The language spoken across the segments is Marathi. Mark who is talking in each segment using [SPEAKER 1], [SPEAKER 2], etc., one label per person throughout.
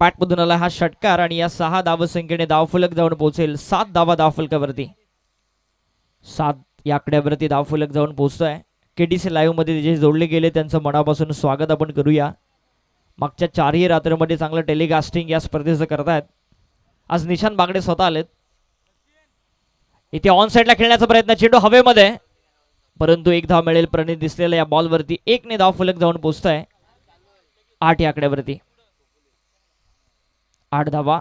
[SPEAKER 1] पॅटमधून आला हा षटकार आणि या 6 धावसंख्येने धावफलक जाऊन पोहोचेल 7 धावा धावफलकावरती. 7 या आकड्यावरती धावफलक जाऊन पोहोचतोय. केडीसी लाईव्ह मध्ये जे जोडले गेले त्यांचं मनापासून स्वागत आपण करूया. मागच्या 4ही रात्रीमध्ये चांगलं टेलिकास्टिंग या स्पर्धेचं करतायत. आज निशांत बागडे स्वतः आलेत. इथे ऑन साईडला खेळण्याचा प्रयत्न, चेंडू हवेमध्ये, परंतु एक धाव मिळेल प्रणित दिसलेल्या या बॉलवरती. 1 ने धावफलक जाऊन पोहोचतोय 8 या आकड्यावरती. 8 धावा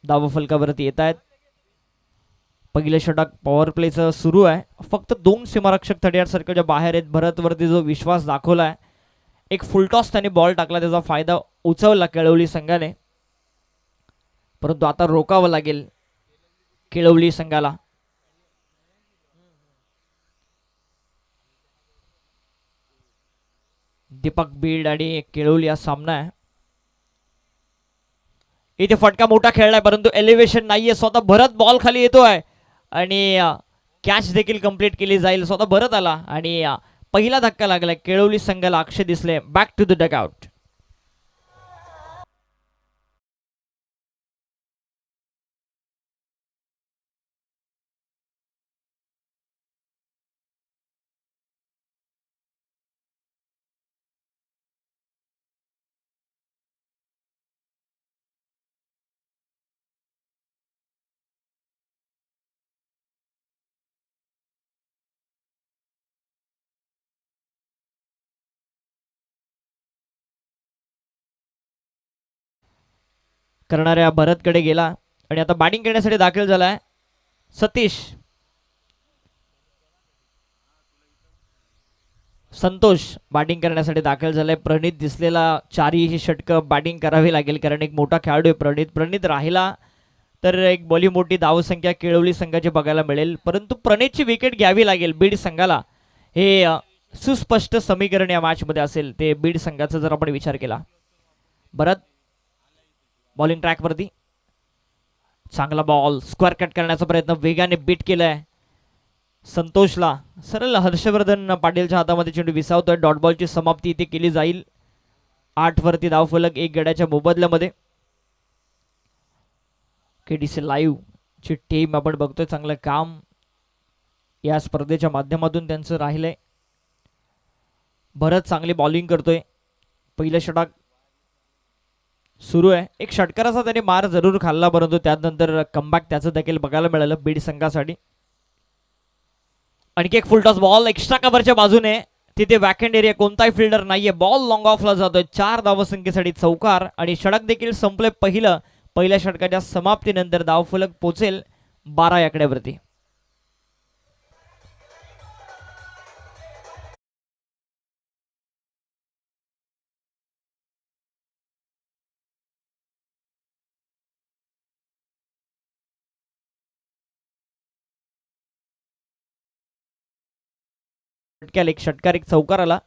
[SPEAKER 1] धावफलकावरती येत आहेत. पहिलं षटक पॉवर प्लेचं सुरू आहे. फक्त 2 सीमारक्षक 38 सर्कलच्या बाहेर आहेत. भरतवरती जो विश्वास दाखवलाय, एक फुलटॉस त्याने बॉल टाकला, त्याचा फायदा उचलला केळवली संघाने, परंतु आता रोकावं लागेल केळवली संघाला. दीपक बीड आणि केळवली हा सामना आहे. इथे फटका मोठा खेळलाय परंतु एलिव्हेशन नाहीये. स्वतः भरत बॉल खाली येतोय आणि कॅच देखील कंप्लीट केली जाईल. स्वतः भरत आला आणि पहिला धक्का लागला. केळवली संघाला अक्षय दिसले. Back to the dugout. करणाऱ्या भरतकडे गेला आणि आता बॅटिंग करण्यासाठी दाखल झालाय सतीश. संतोष बॅटिंग करण्यासाठी दाखल झालाय. प्रणित दिसलेला 4ही षटकं बॅटिंग करावी लागेल कारण एक मोठा खेळाडू आहे प्रणित. प्रणित राहिला तर एक बोली मोठी धावसंख्या केळवली संघाची बघायला मिळेल, परंतु प्रणितची विकेट घ्यावी लागेल बीड संघाला. हे सुस्पष्ट समीकरण या मॅचमध्ये असेल ते बीड संघाचा जर आपण विचार केला. भरत बॉलिंग ट्रॅकवरती, चांगला बॉल, स्क्वेअर कट करण्याचा प्रयत्न, वेगाने बीट केलाय संतोषला. सरळ हर्षवर्धन पाटीलच्या हातामध्ये चेंडू विसावतोय. डॉट बॉलची समाप्ती इथे केली जाईल. 8 वरती धावफलक 1 गड्याच्या मोबदल्यामध्ये. केडीसी लाईव्ह ची टीम आपण बघतोय. चांगलं काम या स्पर्धेच्या माध्यमातून त्यांचं राहिलंय. भरत चांगली बॉलिंग करतोय. पहिलं षटक सुरू आहे. एक षटकाराचा त्याने मार जरूर खाल्ला परंतु त्यानंतर कमबॅक त्याचं देखील बघायला मिळालं बीड संघासाठी. आणखी एक फुलटॉस बॉल एक्स्ट्रा कव्हरच्या बाजूने, तिथे वॅकंड एरिया, कोणताही फिल्डर नाहीये. बॉल लॉंग ऑफला जातोय. 4 धावसंख्येसाठी चौकार आणि षटक देखील संपले. पहिल्या षटकाच्या समाप्तीनंतर धावफलक पोचेल 12 या आकड्यावरती. एक षटकार एक चौकार आला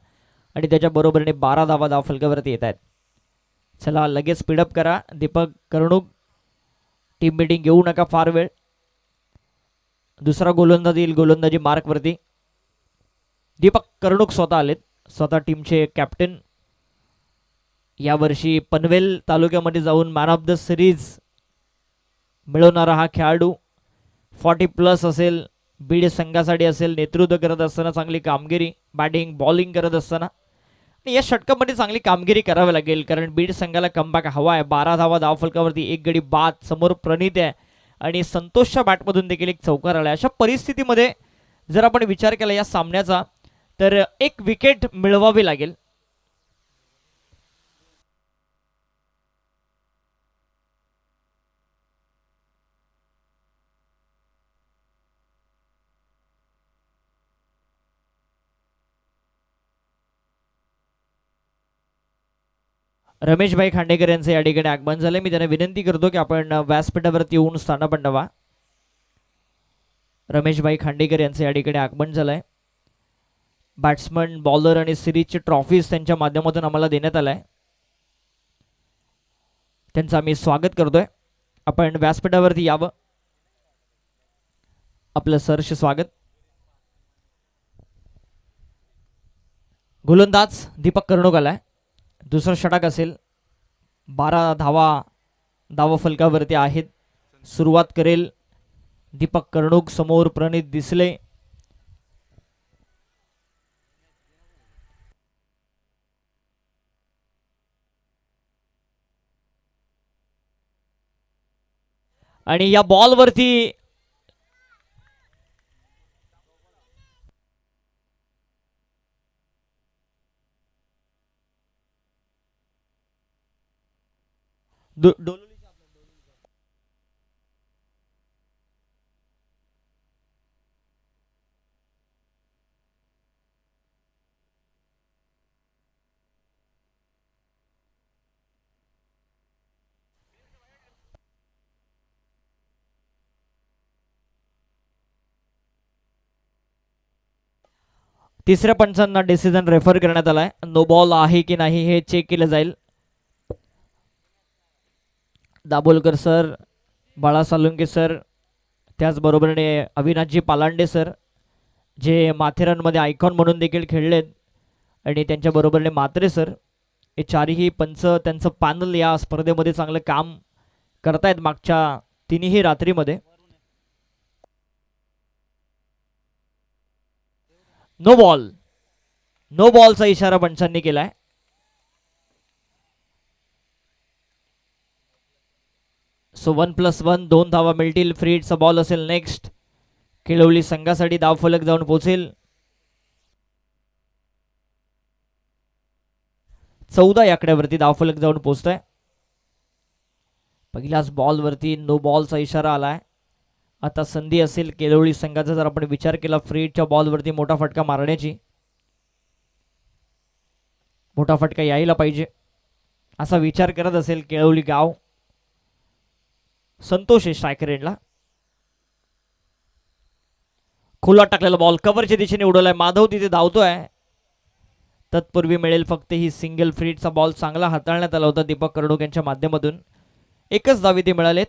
[SPEAKER 1] आणि त्याच्या बरोबरीने 12 धावा धावफलकावरती येत आहेत. चला लगेच स्पीडअप करा. दीपक कर्णुक, टीम मीटिंग घेऊ नका फार वेळ. दुसरा गोलंदाज येईल गोलंदाजी मार्कवरती. दीपक कर्णुक स्वतः आलेत, स्वतः टीमचे कॅप्टन. यावर्षी पनवेल तालुक्यामध्ये जाऊन मॅन ऑफ द सिरीज मिळवणारा हा खेळाडू. 40+ असेल. बीड संघासाठी असेल. नेतृत्व करत असताना चांगली कामगिरी, बॅटिंग बॉलिंग करत असताना या षटकामध्ये चांगली कामगिरी करावी लागेल कारण बीड संघाला कमबॅक हवा आहे. 12 धावा धावफलकावरती 1 गडी बाद. समोर प्रणित आहे आणि संतोषच्या बॅटमधून देखील एक चौकार आला. अशा परिस्थितीमध्ये जर आपण विचार केला या सामन्याचा तर एक विकेट मिळवावी लागेल. रमेशभाई खांडेकर यांचं या ठिकाणी आगमन झालंय. मी त्यांना विनंती करतो की आपण व्यासपीठावरती येऊन स्थानापन्न व्हा. रमेशभाई खांडेकर यांचं या ठिकाणी आगमन झालंय. बॅट्समन, बॉलर आणि सिरीजची ट्रॉफीज त्यांच्या माध्यमातून आम्हाला देण्यात आलाय. त्यांचं आम्ही स्वागत करतोय. आपण व्यासपीठावरती यावं. आपलं सहर्ष स्वागत. गोलंदाज दीपक कर्णुक आलाय. दुसरं षटक असेल 12 धावा धावफलकावरती आहेत. सुरुवात करेल दीपक कर्णुक, समोर प्रणित दिसले. आणि या बॉलवरती तिसऱ्या पंचांना डिसिजन रेफर करण्यात आलाय. नो बॉल आहे की नाही हे चेक केलं जाईल. दाभोलकर सर, बाळा सालुंके सर, त्याचबरोबरने अविनाशजी पालांडे सर, जे माथेरानमध्ये आयकॉन म्हणून देखील खेळलेत, आणि त्यांच्याबरोबरने म्हात्रे सर, हे चारही पंच त्यांचं पॅनल या स्पर्धेमध्ये चांगलं काम करतायत मागच्या तिन्ही रात्रीमध्ये. नो बॉल, नो बॉलचा इशारा पंचांनी केलाय. सो 1+1 2 धावा मिळतील. फ्रीडचा बॉल असेल नेक्स्ट. केळवली संघासाठी धावफलक जाऊन पोहोचेल. 14 या आकड्यावरती धावफलक जाऊन पोहोचतोय. पहिल्याच बॉलवरती नो बॉलचा इशारा आलाय. आता संधी असेल केळवली संघाचा, जर आपण विचार केला फ्रीडच्या बॉलवरती मोठा फटका मारण्याची, मोठा फटका यायला पाहिजे असा विचार करत असेल केळवली गाव. संतोष आहे स्ट्रायकर एंडला. खुला टाकलेला बॉल कव्हरच्या दिशेने उडवलाय. माधव तिथे धावतोय. तत्पूर्वी मिळेल फक्त ही सिंगल. फ्रीडचा बॉल चांगला हाताळण्यात आला होता दीपक कर्णुक यांच्या माध्यमातून. एकच धाव इथे मिळाले.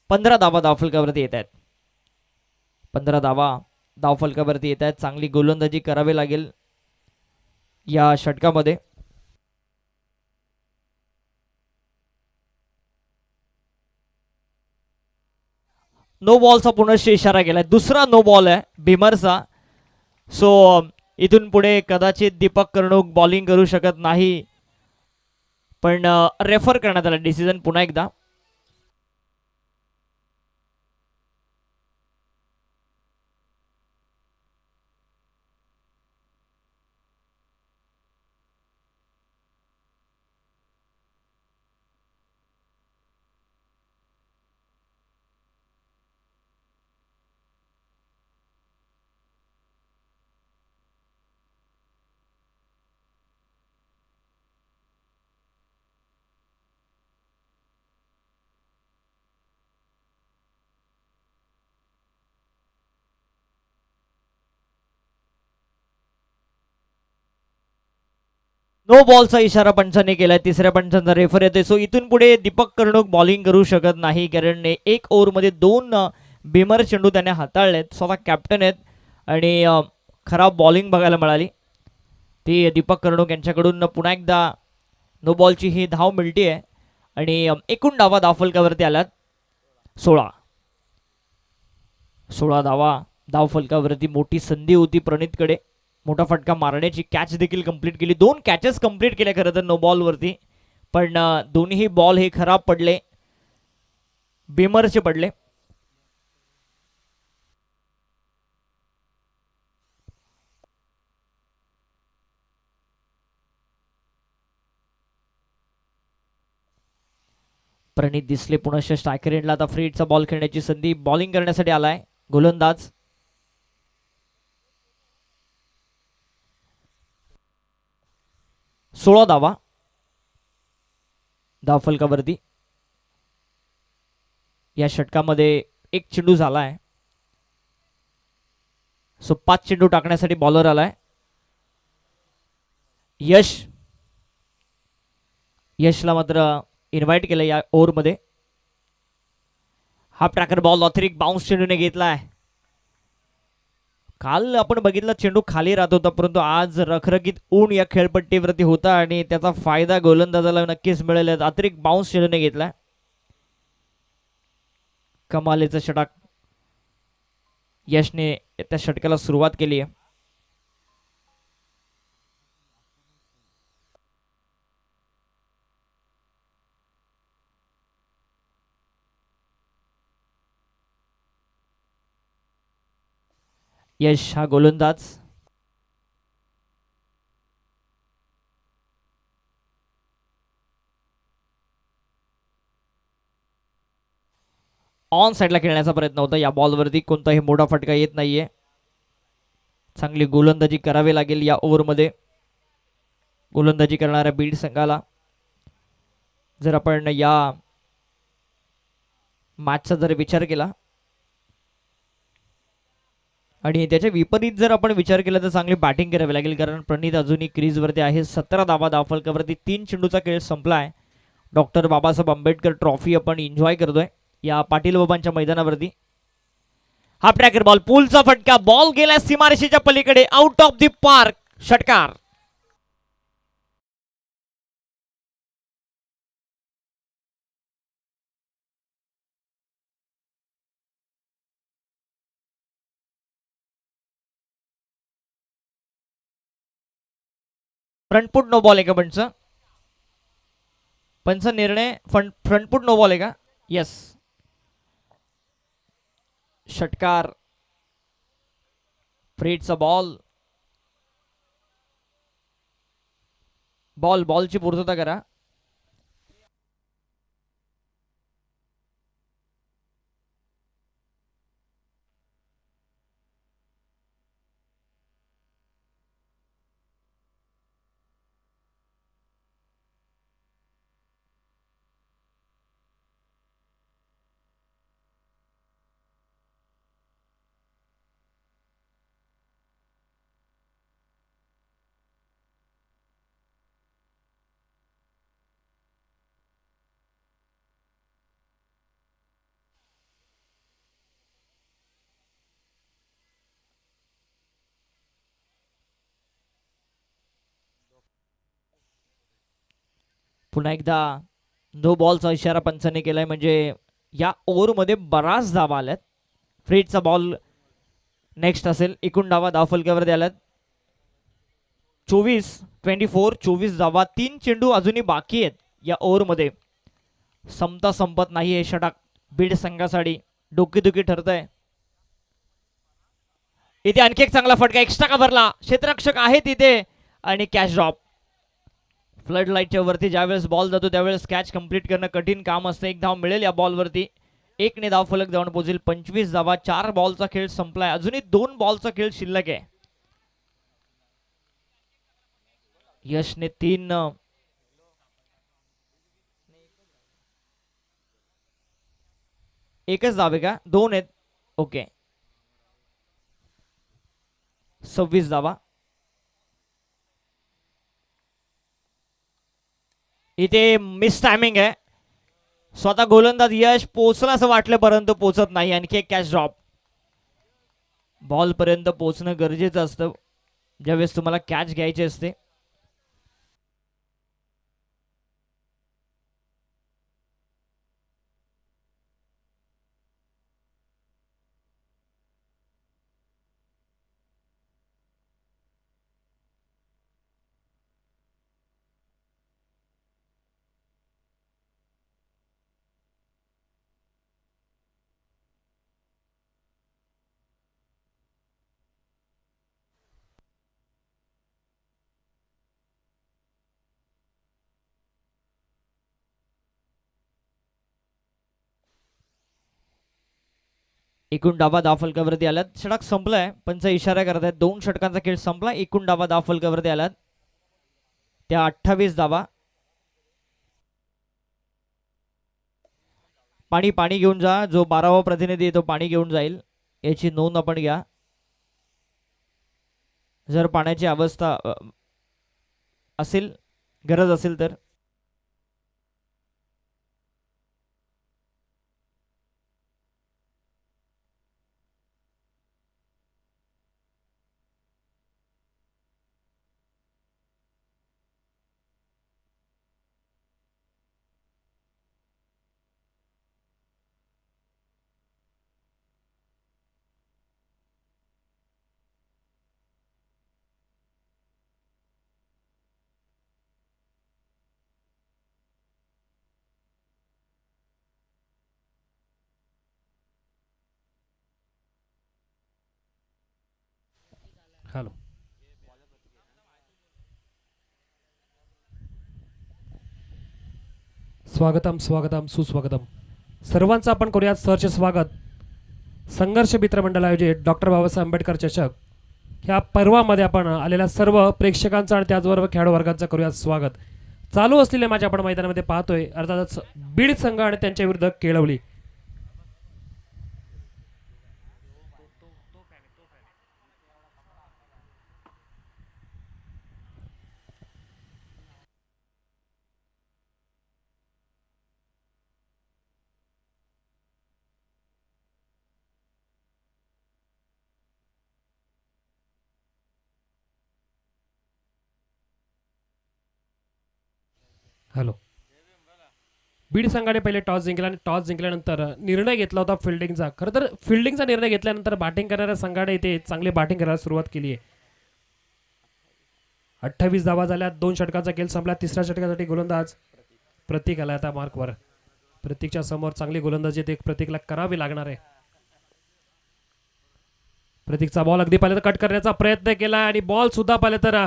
[SPEAKER 1] 15 धावा धावफलकावरती येत आहेत. 15 धावा धावफलकावरती येत आहेत. चांगली गोलंदाजी करावी लागेल या षटकामध्ये. नो बॉलचा पुनश्च इशारा केलाय. दुसरा नो बॉल आहे भीमरचा. सो इथून पुढे कदाचित दीपक कर्णुक बॉलिंग करू शकत नाही, पण रेफर करण्यात आला डिसिजन पुन्हा एकदा. नो बॉलचा इशारा पंचांनी केलाय. तिसऱ्या पंचांचा रेफर येते. सो इथून पुढे दीपक कर्णुक बॉलिंग करू शकत नाही, कारण 1 ओव्हरमध्ये 2 भीमर चेंडू त्याने हाताळलेत. स्वतः कॅप्टन आहेत आणि खराब बॉलिंग बघायला मिळाली ती दीपक कर्णुक यांच्याकडून. पुन्हा एकदा नो बॉलची ही धाव मिळते आहे आणि एकूण धावा धावफलकावरती आल्यात 16 धावा धावफलकावरती. मोठी संधी होती प्रणितकडे मोठा फटका मारण्याची. कॅच देखील कंप्लीट केली. 2 कॅचेस कंप्लीट केल्या खरं तर नो बॉलवरती, पण दोन्ही बॉल हे खराब पडले, भीमरचे पडले. प्रणित दिसले पुनश्च स्ट्रायकर एंडला. आता फ्रीडचा बॉल खेळण्याची संधी. बॉलिंग करण्यासाठी आलाय गोलंदाज. सोळा धावा धावफलकावरती. या षटकामध्ये 1 चेंडू झालाय. सो 5 चेंडू टाकण्यासाठी बॉलर आलाय यशला मात्र इन्व्हाइट केलं या ओव्हरमध्ये. हाफ ट्रॅकर बॉल ऑथरिक बाउन्स चेंडूने घेतलाय. काल आपण बघितलं चेंडू खाली राहत होता, परंतु आज रखरखीत ऊन या खेळपट्टीवरती होता आणि त्याचा फायदा गोलंदाजाला नक्कीच मिळेल. अतिरिक्त बाउन्स चेंडूने घेतला. कमालीचं षटक यशने त्या षटकाला सुरुवात केली आहे. यश हा गोलंदाज. ऑन साईडला खेळण्याचा प्रयत्न होता. या बॉलवरती कोणताही मोठा फटका येत नाहीये. चांगली गोलंदाजी करावी लागेल या ओव्हरमध्ये. गोलंदाजी करणाऱ्या बीड संघाला जर आपण या मॅचचा जर विचार केला आणि त्याच्या विपरीत जर आपण विचार केला तर चांगली बॅटिंग करावी लागेल, कारण प्रणित अजूनही क्रीजवरती आहे. 17 धावा धावफलकावरती. 3 चेंडूचा खेळ संपलाय. डॉक्टर बाबासाहेब आंबेडकर ट्रॉफी आपण एन्जॉय करतोय या पाटील बाबांच्या मैदानावरती. हा ट्रॅकर बॉल, पूलचा फटका, बॉल गेला सीमारेषेच्या पलीकडे, आउट ऑफ द पार्क. षटकार. फ्रंटफूट नो बॉल आहे का पंच? पंच निर्णय फ्रंटफूट नो बॉल आहे का? येस. षटकार. फ्रीडचा बॉल. बॉलची पूर्तता करा. पुन्हा एकदा नो बॉलचा इशारा पंचाने केलाय, म्हणजे या ओव्हरमध्ये बराच धावा आल्यात. फ्रीडचा बॉल नेक्स्ट असेल. एकूण धावा धावफलकावर आल्यात 24 धावा. 3 चेंडू अजूनही बाकी आहेत या ओव्हरमध्ये. संपत नाही हे षटक बीड संघासाठी. डोकेदुखी ठरत आहे. इथे आणखी एक चांगला फटका, एक्स्ट्रा कव्हरला, क्षेत्ररक्षक आहे तिथे आणि कॅच ड्रॉप. फ्लड लाईटच्या वरती ज्यावेळेस बॉल जातो त्यावेळेस कॅच कंप्लीट करणं कठीण काम असतं. एक धाव मिळेल या बॉलवरती. 1 ने धाव फलक जाऊन पोहोचेल. 25 धावा. 4 बॉलचा खेळ संपलाय. अजूनही 2 बॉलचा खेळ शिल्लक आहे. यशने 3 एकच धावे का? 2 आहेत. ओके. 26 धावा. इथे मिस टायमिंग आहे. स्वतः गोलंदाज यश पोचला असं वाटलं परंतु पोचत नाही. आणखी एक कॅच ड्रॉप. बॉल पर्यंत पोचणं गरजेचं असतं ज्यावेळेस तुम्हाला कॅच घ्यायची असते. एकूण डावा धावफलकावरती आल्यात. षटक संपलाय. पंच इशारा करत आहेत. 2 षटकांचा खेळ संपला. एकूण डावा धावफलकावरती आल्यात त्या 28 धावा. पाणी घेऊन जा. जो 12वा प्रतिनिधी तो पाणी घेऊन जाईल याची नोंद आपण घ्या. जर पाण्याची अवस्था असेल, गरज असेल तर.
[SPEAKER 2] हॅलो. स्वागतम स्वागतम सुस्वागतम सर्वांचं आपण करूयात सहर्ष स्वागत. संघर्ष मित्र मंडळ आयोजित डॉक्टर बाबासाहेब आंबेडकर चषक ह्या पर्वामध्ये आपण आलेल्या सर्व प्रेक्षकांचं आणि त्याचबरोबर खेळाडू वर्गाचं करूयात स्वागत. चालू असलेल्या मॅच आपण मैदानामध्ये पाहतोय, अर्थातच बीड संघ आणि त्यांच्या विरुद्ध केळवली. हॅलो. बीड संघाने पहिले टॉस जिंकला आणि टॉस जिंकल्यानंतर निर्णय घेतला होता फिल्डिंगचा. खरं तर फिल्डिंगचा निर्णय घेतल्यानंतर बॅटिंग करणाऱ्या संघाने इथे चांगली बॅटिंग करायला सुरुवात केली आहे. 28 धावा झाल्या, 2 षटकाचा खेळ संपला. तिसऱ्या षटकासाठी गोलंदाज प्रतीक आला आता मार्कवर. प्रतीकच्या समोर चांगली गोलंदाजी ते प्रतीकला करावी लागणार आहे. प्रतीकचा बॉल अगदी पाहिलं तर कट करण्याचा प्रयत्न केला आणि बॉल सुद्धा पाहिलं तर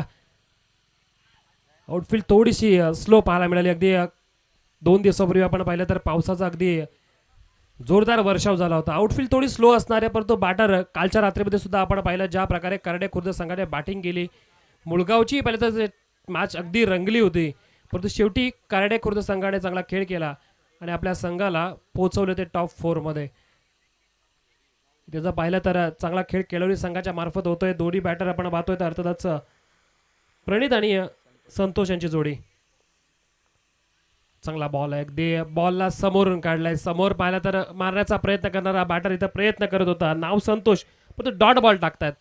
[SPEAKER 2] आउटफील्ड थोडीशी स्लो पाहायला मिळाली. अगदी 2 दिवसापूर्वी आपण पाहिलं तर पावसाचा अगदी जोरदार वर्षाव झाला होता. आउटफील्ड थोडी स्लो असणार आहे, परंतु बॅटर कालच्या रात्रीमध्ये सुद्धा आपण पाहिलं ज्या प्रकारे करडे खुर्द संघाने बॅटिंग केली. मुळगावची पहिले तर मॅच अगदी रंगली होती, परंतु शेवटी करडे खुर्द संघाने चांगला खेळ केला आणि आपल्या संघाला पोहोचवले ते टॉप 4 मध्ये. त्याचा पाहिलं तर चांगला खेळ केळवली संघाच्या मार्फत होतोय. दोन्ही बॅटर आपण पाहतोय तर अर्थातच प्रणित आणि संतोष यांची जोडी. चांगला बॉल आहे, अगदी बॉलला समोरून काढलाय. समोर पाहिला तर मारण्याचा प्रयत्न करणारा बॅटर इथं प्रयत्न करत होता, नाव संतोष, पण तो डॉट बॉल टाकतात.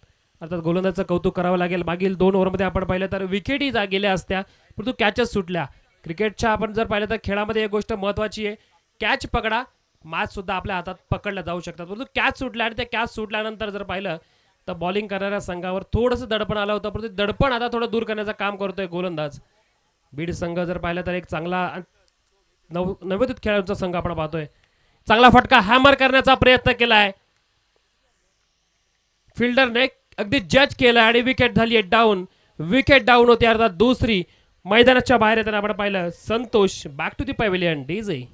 [SPEAKER 2] अर्थात गोलंदाजाचं कौतुक करावं लागेल. मागील 2 ओव्हरमध्ये आपण पाहिलं तर विकेटही गेल्या असत्या, परंतु कॅचच सुटल्या. क्रिकेटच्या आपण जर पाहिलं तर खेळामध्ये एक गोष्ट महत्त्वाची आहे, कॅच पकडा, मॅच सुद्धा आपल्या हातात पकडल्या जाऊ शकतात. परंतु कॅच सुटल्या आणि त्या कॅच सुटल्यानंतर जर पाहिलं तर बॉलिंग करणाऱ्या संघावर थोडंसं दडपण आलं होतं, परंतु दडपण आता थोडं दूर करण्याचं काम करतोय गोलंदाज. बीड संघ जर पाहिलं तर एक चांगला नवोदित खेळाडूंचा संघ आपण पाहतोय. चांगला फटका हॅमर करण्याचा प्रयत्न केलाय, फिल्डरने अगदी जज केला आणि विकेट झाली डाऊन. विकेट डाऊन होती अर्थात दुसरी. मैदानाच्या बाहेर येताना आपण पाहिलं Santosh back to the pavilion. DJ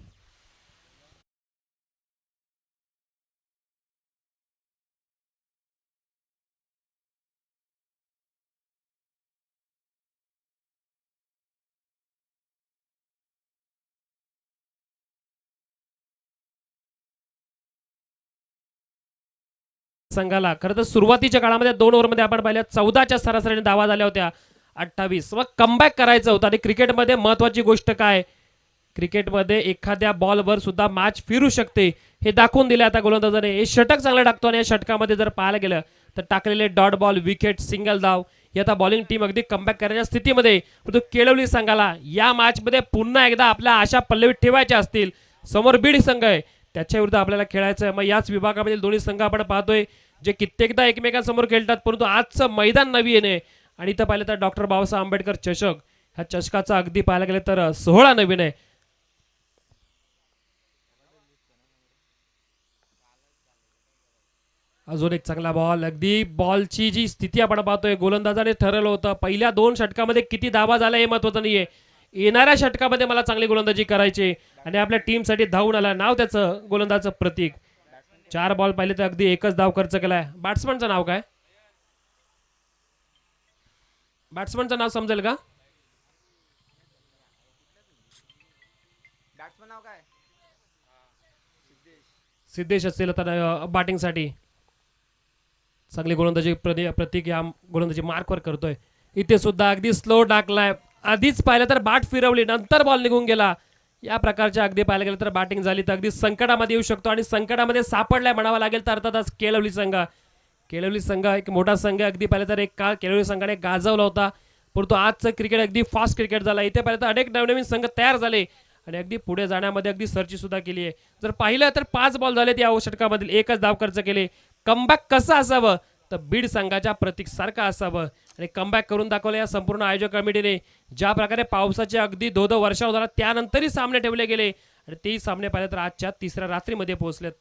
[SPEAKER 2] संघाला खरं तर सुरुवातीच्या काळामध्ये 2 ओव्हरमध्ये आपण पाहिलं 14च्या सरासरीने धावा झाल्या होत्या. 28 मग कमबॅक करायचं होतं. आणि क्रिकेटमध्ये महत्वाची गोष्ट काय, क्रिकेटमध्ये एखाद्या बॉलवर सुद्धा मॅच फिरू शकते हे दाखवून दिले आता गोलंदाजाने. हे षटक चांगलं टाकतो आणि या षटकामध्ये जर पाहायला गेलं तर टाकलेले डॉट बॉल, विकेट, सिंगल धाव, ही आता बॉलिंग टीम अगदी कमबॅक करण्याच्या स्थितीमध्ये. परंतु केळवली संघाला या मॅचमध्ये पुन्हा एकदा आपल्या आशा पल्लवीत ठेवायच्या असतील. समोर बीड संघ आहे, त्याच्या विरुद्ध आपल्याला खेळायचं आहे. मग याच विभागामधील दोन्ही संघ आपण पाहतोय जे कित्येकदा एकमेकांसमोर खेळतात, परंतु आजचं मैदान नवीन आहे. आणि इथं पाहिलं तर डॉक्टर बाबासाहेब आंबेडकर चषक, ह्या चषकाचा अगदी पाहायला गेलं तर सोहळा नवीन आहे. अजून एक चांगला बॉल, अगदी बॉलची जी स्थिती आपण पाहतोय गोलंदाजाने ठरवलं होतं. पहिल्या 2 षटकामध्ये किती धावा झाल्या हे महत्त्वाचं नाहीये, येणाऱ्या षटकामध्ये मला चांगली गोलंदाजी करायची आणि आपल्या टीमसाठी धावून आला. नाव त्याचं गोलंदाजाचं प्रतीक. 4 बॉल पाहिले तर अगदी 1च धाव खर्च केलाय. बॅट्समनचं नाव काय, बॅट्समनचं नाव समजेल का? सिद्धेश असेल तर बॅटिंगसाठी. चांगली गोलंदाजी प्रतीक या गोलंदाजी मार्कवर करतोय. इथे सुद्धा अगदी स्लो टाकलाय. आधीच पाहिलं तर बॅट फिरवली, नंतर बॉल निघून गेला. या प्रकारच्या अगदी पाहायला गेलं तर बॅटिंग झाली तर अगदी संकटामध्ये येऊ शकतो आणि संकटामध्ये सापडलाय म्हणावा लागेल तर अर्थातच केळवली संघ. केळवली संघ एक मोठा संघ, अगदी पाहिलं तर एक काळ केळवली संघाने गाजवला होता, परंतु आजचं क्रिकेट अगदी फास्ट क्रिकेट झाला. इथे पाहिलं तर अनेक नवनवीन संघ तयार झाले आणि अगदी पुढे जाण्यामध्ये अगदी सर्ची सुद्धा केली आहे. जर पाहिलं तर 5 बॉल झालेत या षटकामधील, 1च धाव खर्च केले. कमबॅक कसं असावं तर बीड संघाच्या प्रतीक सारखं असावं आणि कमबॅक करून दाखवलं या संपूर्ण आयोजक कमिटीने. ज्या प्रकारे पावसाचे अगदी धो वर्षाव झाला त्यानंतरही सामने ठेवले गेले आणि तेही सामने पाहिले तर आजच्या 3ऱ्या रात्रीमध्ये पोहोचलेत.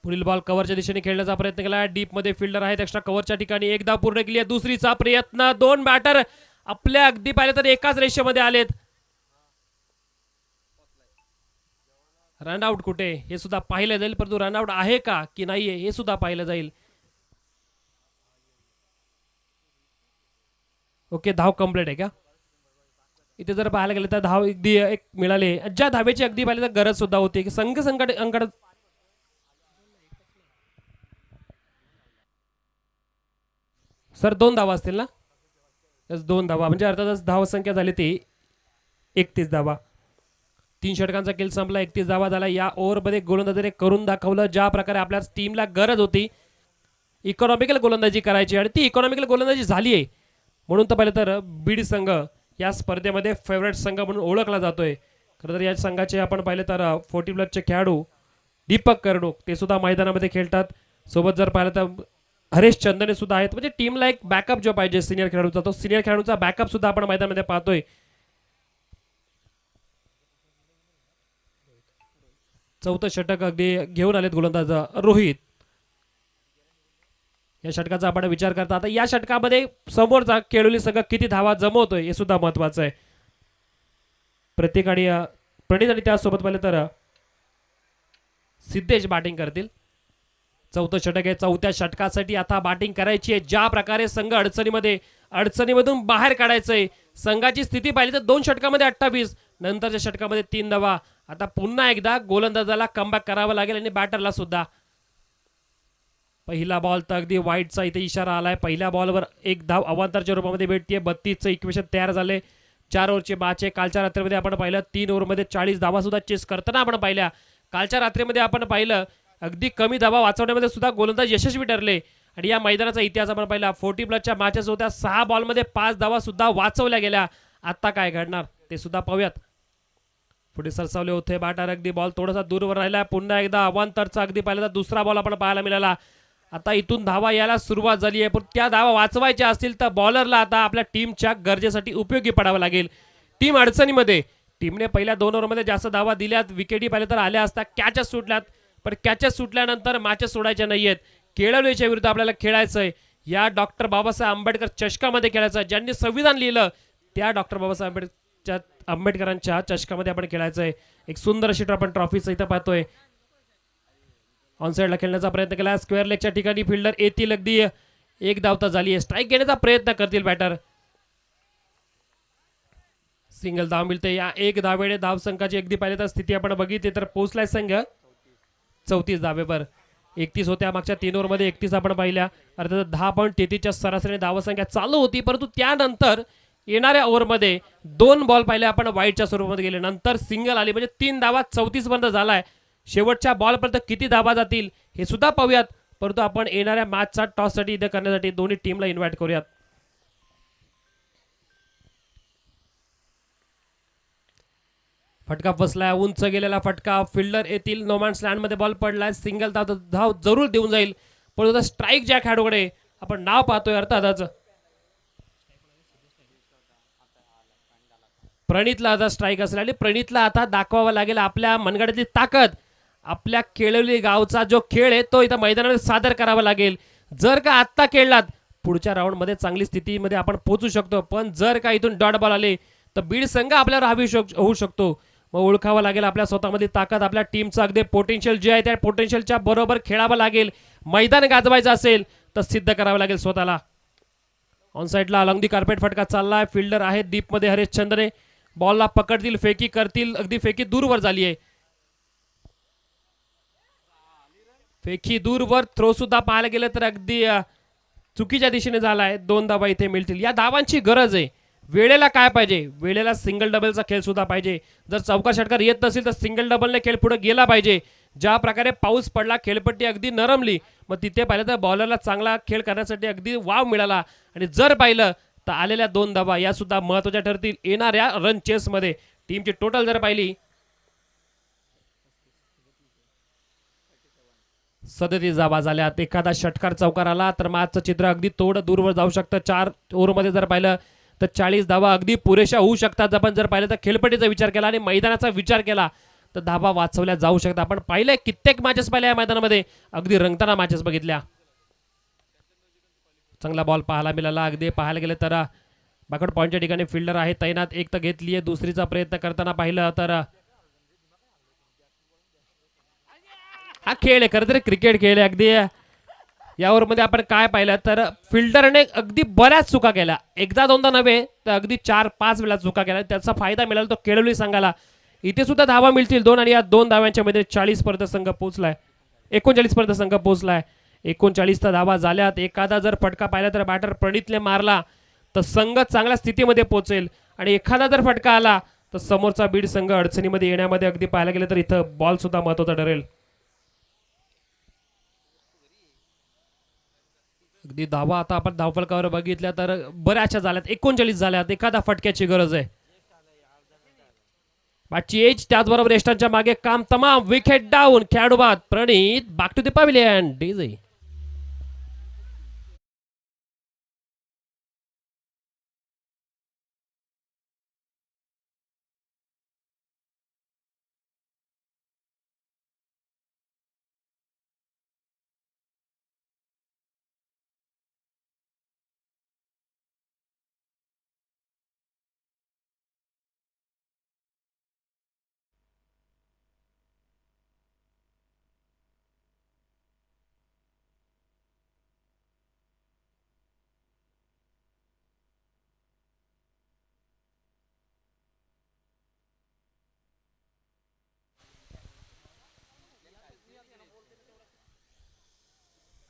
[SPEAKER 2] पुढील बॉल कव्हरच्या दिशेने खेळण्याचा प्रयत्न केला. डीप मध्ये फिल्डर आहेत एक्स्ट्रा कव्हरच्या ठिकाणी. एक धाव पूर्ण केली आहे. दुसरीचा प्रयत्न. दोन बॅटर आपल्या अगदी पाहिलं तर एकाच रेषेमध्ये आलेत. रनआउट कुठे हे सुद्धा पाहिलं जाईल, परंतु रनआउट आहे का की नाहीये हे सुद्धा पाहिलं जाईल. ओके, धाव कंप्लीट आहे का? इथे जर पाहायला गेलं तर धाव अगदी एक मिळाली. ज्या धावेची अगदी पाहिलं तर गरज सुद्धा होती की संघ अंकड सर 2 धावा असतील ना? 2 धावा म्हणजे अर्थातच धाव संख्या झाली ती 31 धावा. 3 षटकांचा खेळ संपला. 31 धावा झाला. या ओव्हरमध्ये गोलंदाजीने करून दाखवलं ज्या प्रकारे आपल्या टीमला गरज होती इकॉनॉमिकल गोलंदाजी करायची आणि ती इकॉनॉमिकल गोलंदाजी झाली आहे. म्हणून तर पाहिलं तर बीड संघ या स्पर्धेमध्ये फेवरेट संघ म्हणून ओळखला जातोय. खरं तर या संघाचे आपण पाहिलं तर 40 प्लसचे खेळाडू दीपक कर्णुक ते सुद्धा मैदानामध्ये खेळतात. सोबत जर पाहिलं तर हरेश चंदने सुद्धा आहेत. म्हणजे टीमला एक बॅकअप जो पाहिजे सिनियर खेळाडूचा, तो सिनियर खेळाडूचा बॅकअप सुद्धा आपण मैदानामध्ये पाहतोय. चौथं षटक अगदी घेऊन आलेत गोलंदाज रोहित. या षटकाचा आपण विचार करता आता या षटकामध्ये समोरचा केळवली संघ किती धावा जमवतोय हे सुद्धा महत्वाचं आहे. प्रत्येक आणि प्रणित आणि त्यासोबत पाहिलं तर सिद्धेश बॅटिंग करतील. चौथं षटक आहे. चौथ्या षटकासाठी आता बॅटिंग करायची आहे. ज्या प्रकारे संघ अडचणीमधून बाहेर काढायचंय. संघाची स्थिती पाहिली तर 2 षटकामध्ये 28, नंतरच्या षटकामध्ये 3 धावा. आता पुन्हा एकदा गोलंदाजाला कमबॅक करावं लागेल आणि बॅटरला सुद्धा. पहिला बॉल तर अगदी वाईटचा इथे इशारा आलाय. पहिल्या बॉलवर एक धाव अवांतरच्या रूपामध्ये भेटते. 32चं इक्वेशन तयार झाले. 4 ओव्हरचे मॅच आहे. कालच्या रात्रीमध्ये आपण पाहिलं 3 ओव्हरमध्ये 40 धावा सुद्धा चेस करताना आपण पाहिल्या. कालच्या रात्रीमध्ये आपण पाहिलं अगदी कमी धावा वाचवण्यामध्ये सुद्धा गोलंदाज यशस्वी ठरले. आणि या मैदानाचा इतिहास आपण पाहिला 40 प्लसच्या मॅचेस होत्या. 6 बॉलमध्ये 5 धावा सुद्धा वाचवल्या गेल्या. आता काय घडणार ते सुद्धा पाहूयात. पुढे सरसावले होते बॅटर. अगदी बॉल थोडासा दूरवर राहिला. पुन्हा एकदा अवांतरचा अगदी पाहिला तर दुसरा बॉल आपण पाहायला मिळाला. आता इथून धावा यायला सुरुवात झाली आहे, पण त्या धावा वाचवायच्या असतील तर बॉलरला आता आपल्या टीमच्या गरजेसाठी उपयोगी पडावं लागेल. टीम अडचणीमध्ये. टीमने पहिल्या 2 ओव्हरमध्ये जास्त धावा दिल्यात. विकेटी पाहिलं तर आल्या असता. कॅचेस सुटल्यात, पण कॅचेस सुटल्यानंतर मॅचेस सोडायच्या नाहीयेत. केळवलीच्या विरुद्ध आपल्याला खेळायचंय. या डॉक्टर बाबासाहेब आंबेडकर चषकामध्ये खेळायचं. ज्यांनी संविधान लिहिलं त्या डॉक्टर बाबासाहेब आंबेडकरांच्या चषकामध्ये आपण खेळायचंय. एक सुंदर अशी आपण ट्रॉफीचं इथं पाहतोय. ऑनसाइडला खेळण्याचा प्रयत्न केला. स्क्वेअर लेगच्या ठिकाणी फिल्डर येतील. अगदी एक धाव तर झाली आहे. स्ट्राईक घेण्याचा प्रयत्न करतील बॅटर. सिंगल धाव मिळते. या एक धावेने धाव संघाची अगदी पाहिजे तर स्थिती आपण बघितली तर पोहोचलाय संघ 34 धावेवर. 31 होत्या मागच्या 3 ओव्हरमध्ये 31 आपण पाहिल्या. अर्थात 10.33च्या सरासरी धावसंख्या चालू होती, परंतु त्यानंतर येणाऱ्या ओव्हरमध्ये 2 बॉल पाहिले आपण वाईटच्या स्वरूपामध्ये गेले. नंतर सिंगल आली म्हणजे 3 धावा 34 पर्यंत झालाय. शेवटच्या बॉलपर्यंत किती धावा जातील हे सुद्धा पाहूयात. परंतु आपण येणाऱ्या मॅचचा टॉससाठी इथे करण्यासाठी दोन्ही टीमला इन्व्हाइट करूयात. फटका फसलाय. उंच गेलेला फटका. फिल्डर येतील. नोमॅन्स लँडमध्ये बॉल पडलाय. सिंगल धाव जरूर देऊन जाईल, परंतु स्ट्राईक ज्या खेळाडूकडे आपण नाव पाहतोय अर्थातच प्रणितला आता स्ट्राईक असेल आणि प्रणितला आता दाखवावा लागेल आपल्या मनगडातली ताकद. आपल्या केळवली गावचा जो खेळ आहे तो इथं मैदानामध्ये सादर करावा लागेल. जर का आत्ता खेळलात पुढच्या राऊंडमध्ये चांगली स्थितीमध्ये आपण पोहोचू शकतो, पण जर का इथून डॉट बॉल आले तर बीड संघ आपल्यावर हावी होऊ शकतो. मग ओळखावं लागेल आपल्या स्वतःमधली ताकद. आपल्या टीमचं अगदी पोटेन्शियल जे आहे त्या पोटेन्शियलच्या बरोबर खेळावं लागेल. मैदान गाजवायचं असेल तर सिद्ध करावं लागेल स्वतःला. ऑन साईडला अलॉंग दी कार्पेट फटका चाललाय. फिल्डर आहे दीपमध्ये हरेश चंद्रे. बॉलला पकडतील, फेकी करतील. अगदी फेकी दूरवर झाली आहे. फेकी दूरवर. थ्रो सुद्धा पाहायला गेलं तर अगदी चुकीच्या दिशेने झालाय. 2 धावा इथे मिळतील. या धावांची गरज आहे. वेळेला काय पाहिजे? वेळेला सिंगल डबलचा खेळ सुद्धा पाहिजे. जर चौका षटकार येत नसेल तर सिंगल डबलने खेळ पुढे गेला पाहिजे. ज्या प्रकारे पाऊस पडला, खेळपट्टी अगदी नरमली, मग तिथे पाहिलं तर बॉलरला चांगला खेळ करण्यासाठी अगदी वाव मिळाला. आणि जर पाहिलं तर आलेल्या 2 धावा या सुद्धा महत्त्वाच्या ठरतील येणाऱ्या रन चेसमध्ये. टीमची टोटल जर पाहिली 37 धावा झाल्यात. एखादा षटकार चौकार आला तर मॅचचं चित्र अगदी थोडं दूरवर जाऊ शकतं. 4 ओव्हरमध्ये जर पाहिलं तर 40 धावा अगदी पुरेशा होऊ शकतात. आपण जर पाहिलं तर खेळपट्टीचा विचार केला आणि मैदानाचा विचार केला तर धाबा वाचवल्या जाऊ शकतात. आपण पाहिलंय कित्येक मॅचेस पाहिल्या या मैदानामध्ये, अगदी रंगताना मॅचेस बघितल्या. चांगला बॉल पाहायला मिळाला. अगदी पाहायला गेले तर बाकड पॉईंटच्या ठिकाणी फिल्डर आहे तैनात. एक तर घेतली आहे, दुसरीचा प्रयत्न करताना पाहिलं तर हा खेळ आहे खरं तर क्रिकेट खेळ आहे. अगदी यावर मध्ये आपण काय पाहिलं तर फिल्डरने अगदी बऱ्याच चुका केल्या, एकदा दोनदा नव्हे तर अगदी 4-5 वेळा चुका केल्या. त्याचा फायदा मिळाला तो केळवली संघाला. इथे सुद्धा धावा मिळतील 2 आणि या 2 धाव्यांच्या मध्ये 40 पर्यंत संघ पोहोचलाय, 39 पर्यंत संघ पोहोचलाय. 39 धावा झाल्यात. एखादा जर फटका पाहिला तर बॅटर प्रणितने मारला तर संघ चांगल्या स्थितीमध्ये पोहोचेल, आणि एखादा जर फटका आला तर समोरचा बीड संघ अडचणीमध्ये येण्यामध्ये अगदी पाहायला गेलं तर इथं बॉल सुद्धा महत्त्वाचा ठरेल. अगदी धावा आता आपण धावफलकावर बघितल्या तर बऱ्याचशा झाल्यात, 39 झाल्यात. एखादा फटक्याची गरज आहे. बाची एज त्याचबरोबर एस्टांच्या मागे काम तमाम. Wicket down. खेळाडू बाद. Pranit back to the pavilion. डीजे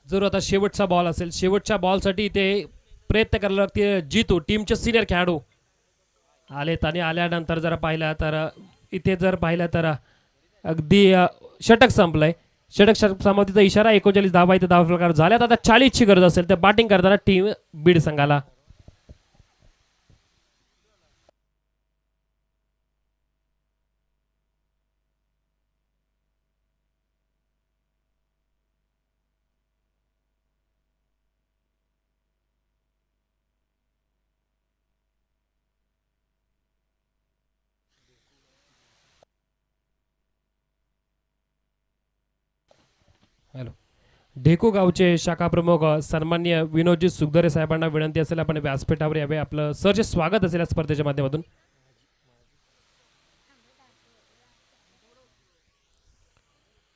[SPEAKER 2] जर आता शेवटचा बॉल असेल, शेवटच्या बॉलसाठी इथे प्रयत्न करायला लागते. जितू टीमचे सिनियर खेळाडू आलेत आणि आल्यानंतर जर पाहिलं तर इथे जर पाहिलं तर अगदी षटक संपलंय. षटक समाप्तीचा इशारा. 39 धावा इथे धावफलकावर झाल्यात. आता 40ची गरज असेल तर बॅटिंग करताना टीम बीड संघाला. हॅलो. ढेकू गावचे शाखा प्रमुख सन्माननीय विनोदजी सुखदरे साहेबांना विनंती असेल आपण व्यासपीठावर यावे. आपलं सरचे स्वागत असेल या स्पर्धेच्या माध्यमातून.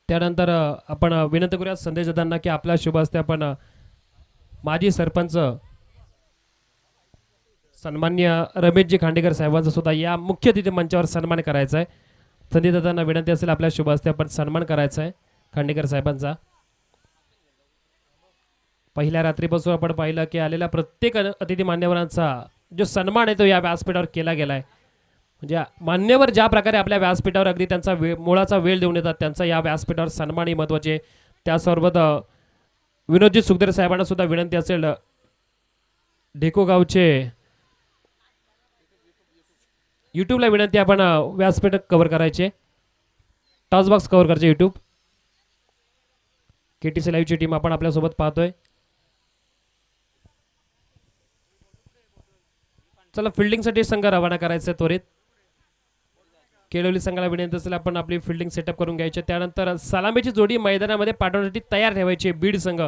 [SPEAKER 2] त्यानंतर आपण विनंती करूया संदेश दादांना की आपल्या शुभ हस्ते आपण माजी सरपंच सन्माननीय रमेशजी खांडेकर साहेबांचा सुद्धा या मुख्य अतिथी मंचावर सन्मान करायचा आहे. संदेश दादांना विनंती असेल आपल्या शुभ हस्ते आपण सन्मान करायचा आहे खांडेकर साहेबांचा. पहिल्या रात्रीपासून आपण पाहिलं की आलेल्या प्रत्येक अतिथी मान्यवरांचा जो सन्मान आहे तो या व्यासपीठावर केला गेला आहे. म्हणजे मान्यवर ज्या प्रकारे आपल्या व्यासपीठावर अगदी त्यांचा मुळाचा वेळ देऊन येतात, त्यांचा या व्यासपीठावर सन्मानही महत्त्वाचे. त्यासोबत विनोदजी सुखदेर साहेबांना सुद्धा विनंती असेल ढेको गावचे यूट्यूबला विनंती आपण व्यासपीठ कव्हर करायचे, टॉस बॉक्स कव्हर करायचे यूट्यूब. केटीसी लाईव्हची टीम आपण आपल्यासोबत पाहतोय. चला फिल्डिंगसाठी संघ रवाना करायचा त्वरित. केळवली संघाला विनंती असेल आपण आपली फिल्डिंग सेटअप करून घ्यायची. त्यानंतर सलामीची जोडी मैदानामध्ये पाठवण्यासाठी तयार ठेवायची बीड संघ.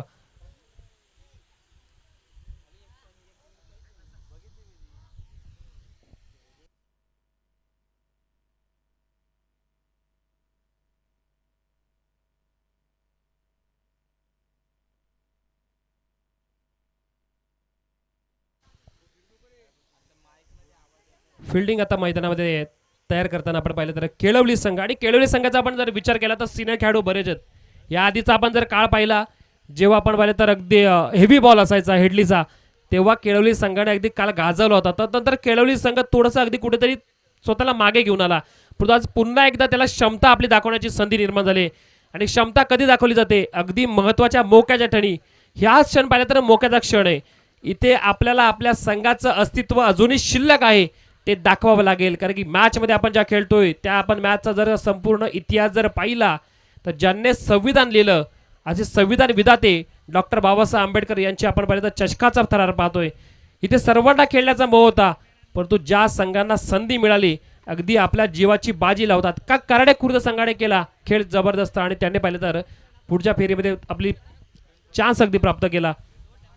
[SPEAKER 2] फिल्डिंग आता मैदानामध्ये तयार करताना आपण पाहिलं तर केळवली संघ आणि केळवली संघाचा आपण जर विचार केला तर सिनियर खेळाडू बरेच आहेत. या आधीचा आपण जर काळ पाहिला, जेव्हा आपण पाहिलं तर अगदी हेवी बॉल असायचा हेडलीचा, तेव्हा केळवली संघाने अगदी काल गाजवला होता. त्यानंतर केळवली संघ थोडंसं अगदी कुठेतरी स्वतःला मागे घेऊन आला. परंतु आज पुन्हा एकदा त्याला क्षमता आपली दाखवण्याची संधी निर्माण झाली. आणि क्षमता कधी दाखवली जाते? अगदी महत्त्वाच्या मोक्याच्या ठिकाणी. ह्याच क्षण पाहिलं तर मोक्याचा क्षण आहे. इथे आपल्याला आपल्या संघाचं अस्तित्व अजूनही शिल्लक आहे ते दाखवावं लागेल. कारण की मॅचमध्ये आपण ज्या खेळतोय त्या आपण मॅचचा जर संपूर्ण इतिहास जर पाहिला तर ज्यांनी संविधान लिहिलं असे संविधान विधाते डॉक्टर बाबासाहेब आंबेडकर यांची आपण पाहिलं तर चषकाचा थरार पाहतोय. इथे सर्वांना खेळण्याचा मोह होता, परंतु ज्या संघांना संधी मिळाली अगदी आपल्या जीवाची बाजी लावतात का कराडे खुर्द संघाने केला खेळ जबरदस्त आणि त्यांनी पाहिलं तर पुढच्या फेरीमध्ये आपली चान्स अगदी प्राप्त केला.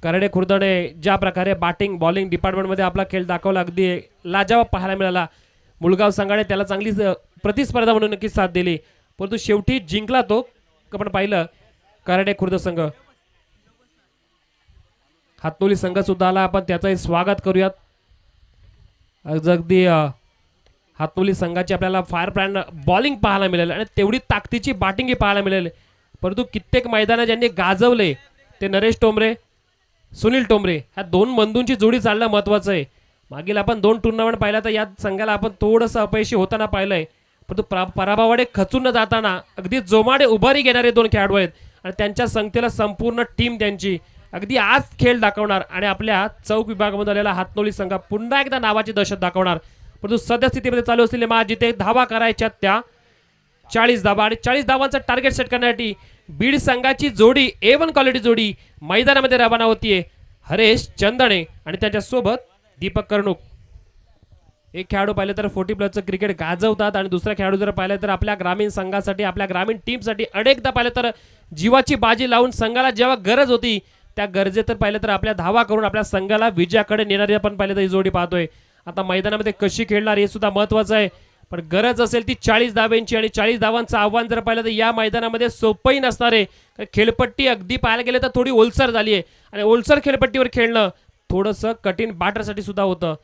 [SPEAKER 2] कराडे खुर्दने ज्या प्रकारे बॅटिंग बॉलिंग डिपार्टमेंटमध्ये आपला खेळ दाखवला अगदी लाजवाब पाहायला मिळाला. मुलगाव संघाने त्याला चांगली प्रतिस्पर्धा म्हणून नक्कीच साथ दिली परंतु शेवटी जिंकला तो. आपण पाहिलं कराडे खुर्द संघ. हातनोली संघ सुद्धा आला आपण त्याचंही स्वागत करूयात. अगदी हातनोली संघाची आपल्याला फायर ब्रँड बॉलिंग पाहायला मिळेल आणि तेवढी ताकदीची बॅटिंगही पाहायला मिळेल परंतु कित्येक मैदानं ज्यांनी गाजवले ते नरेश टोंबरे सुनील टोंबरे ह्या दोन बंधूंची जोडी चालणं महत्वाचं आहे. मागील आपण 2 टुर्नामेंट पाहिला तर या संघाला आपण थोडंसं अपयशी होताना पाहिलंय परंतु पराभवाकडे खचून न जाताना अगदी जोमाने उभारी घेणारे 2 खेळाडू आहेत आणि त्यांच्या संगतीला संपूर्ण टीम त्यांची अगदी आज खेळ दाखवणार आणि आपल्या चौक विभागामध्ये आलेला हातनोली संघ पुन्हा एकदा नावाची दहशत दाखवणार. परंतु सद्यस्थितीमध्ये चालू असलेले मॅच जिथे धावा करायच्या त्या 40 धावा आणि 40 धावांचा टार्गेट सेट करण्यासाठी बीड संघाची जोडी A1 क्वालिटी जोडी मैदानामध्ये रवाना होतीये. हरेश चंदणे आणि त्याच्यासोबत दीपक कर्णुक. एक खेळाडू पाहिलं तर 40+ क्रिकेट गाजवतात आणि दुसरा खेळाडू जर पाहिलं तर आपल्या ग्रामीण संघासाठी आपल्या ग्रामीण टीमसाठी अनेकदा पाहिलं तर जीवाची बाजी लावून संघाला जेव्हा गरज होती त्या गरजेत तर पाहिलं तर आपल्या धावा करून आपल्या संघाला विजयाकडे नेणारी आपण पाहिलं तर ही जोडी पाहतोय. आता मैदानामध्ये कशी खेळणार हे सुद्धा महत्वाचं आहे पण गरज असेल ती 40 धावांची आणि 40 धावांचं आव्हान जर पाहिलं तर या मैदानामध्ये सोपंही नसणार आहे. खेळपट्टी अगदी पाहायला गेले तर थोडी ओलसर झाली आहे आणि ओलसर खेळपट्टीवर खेळणं थोडंसं कठीण बॅटरसाठी सुद्धा होतं.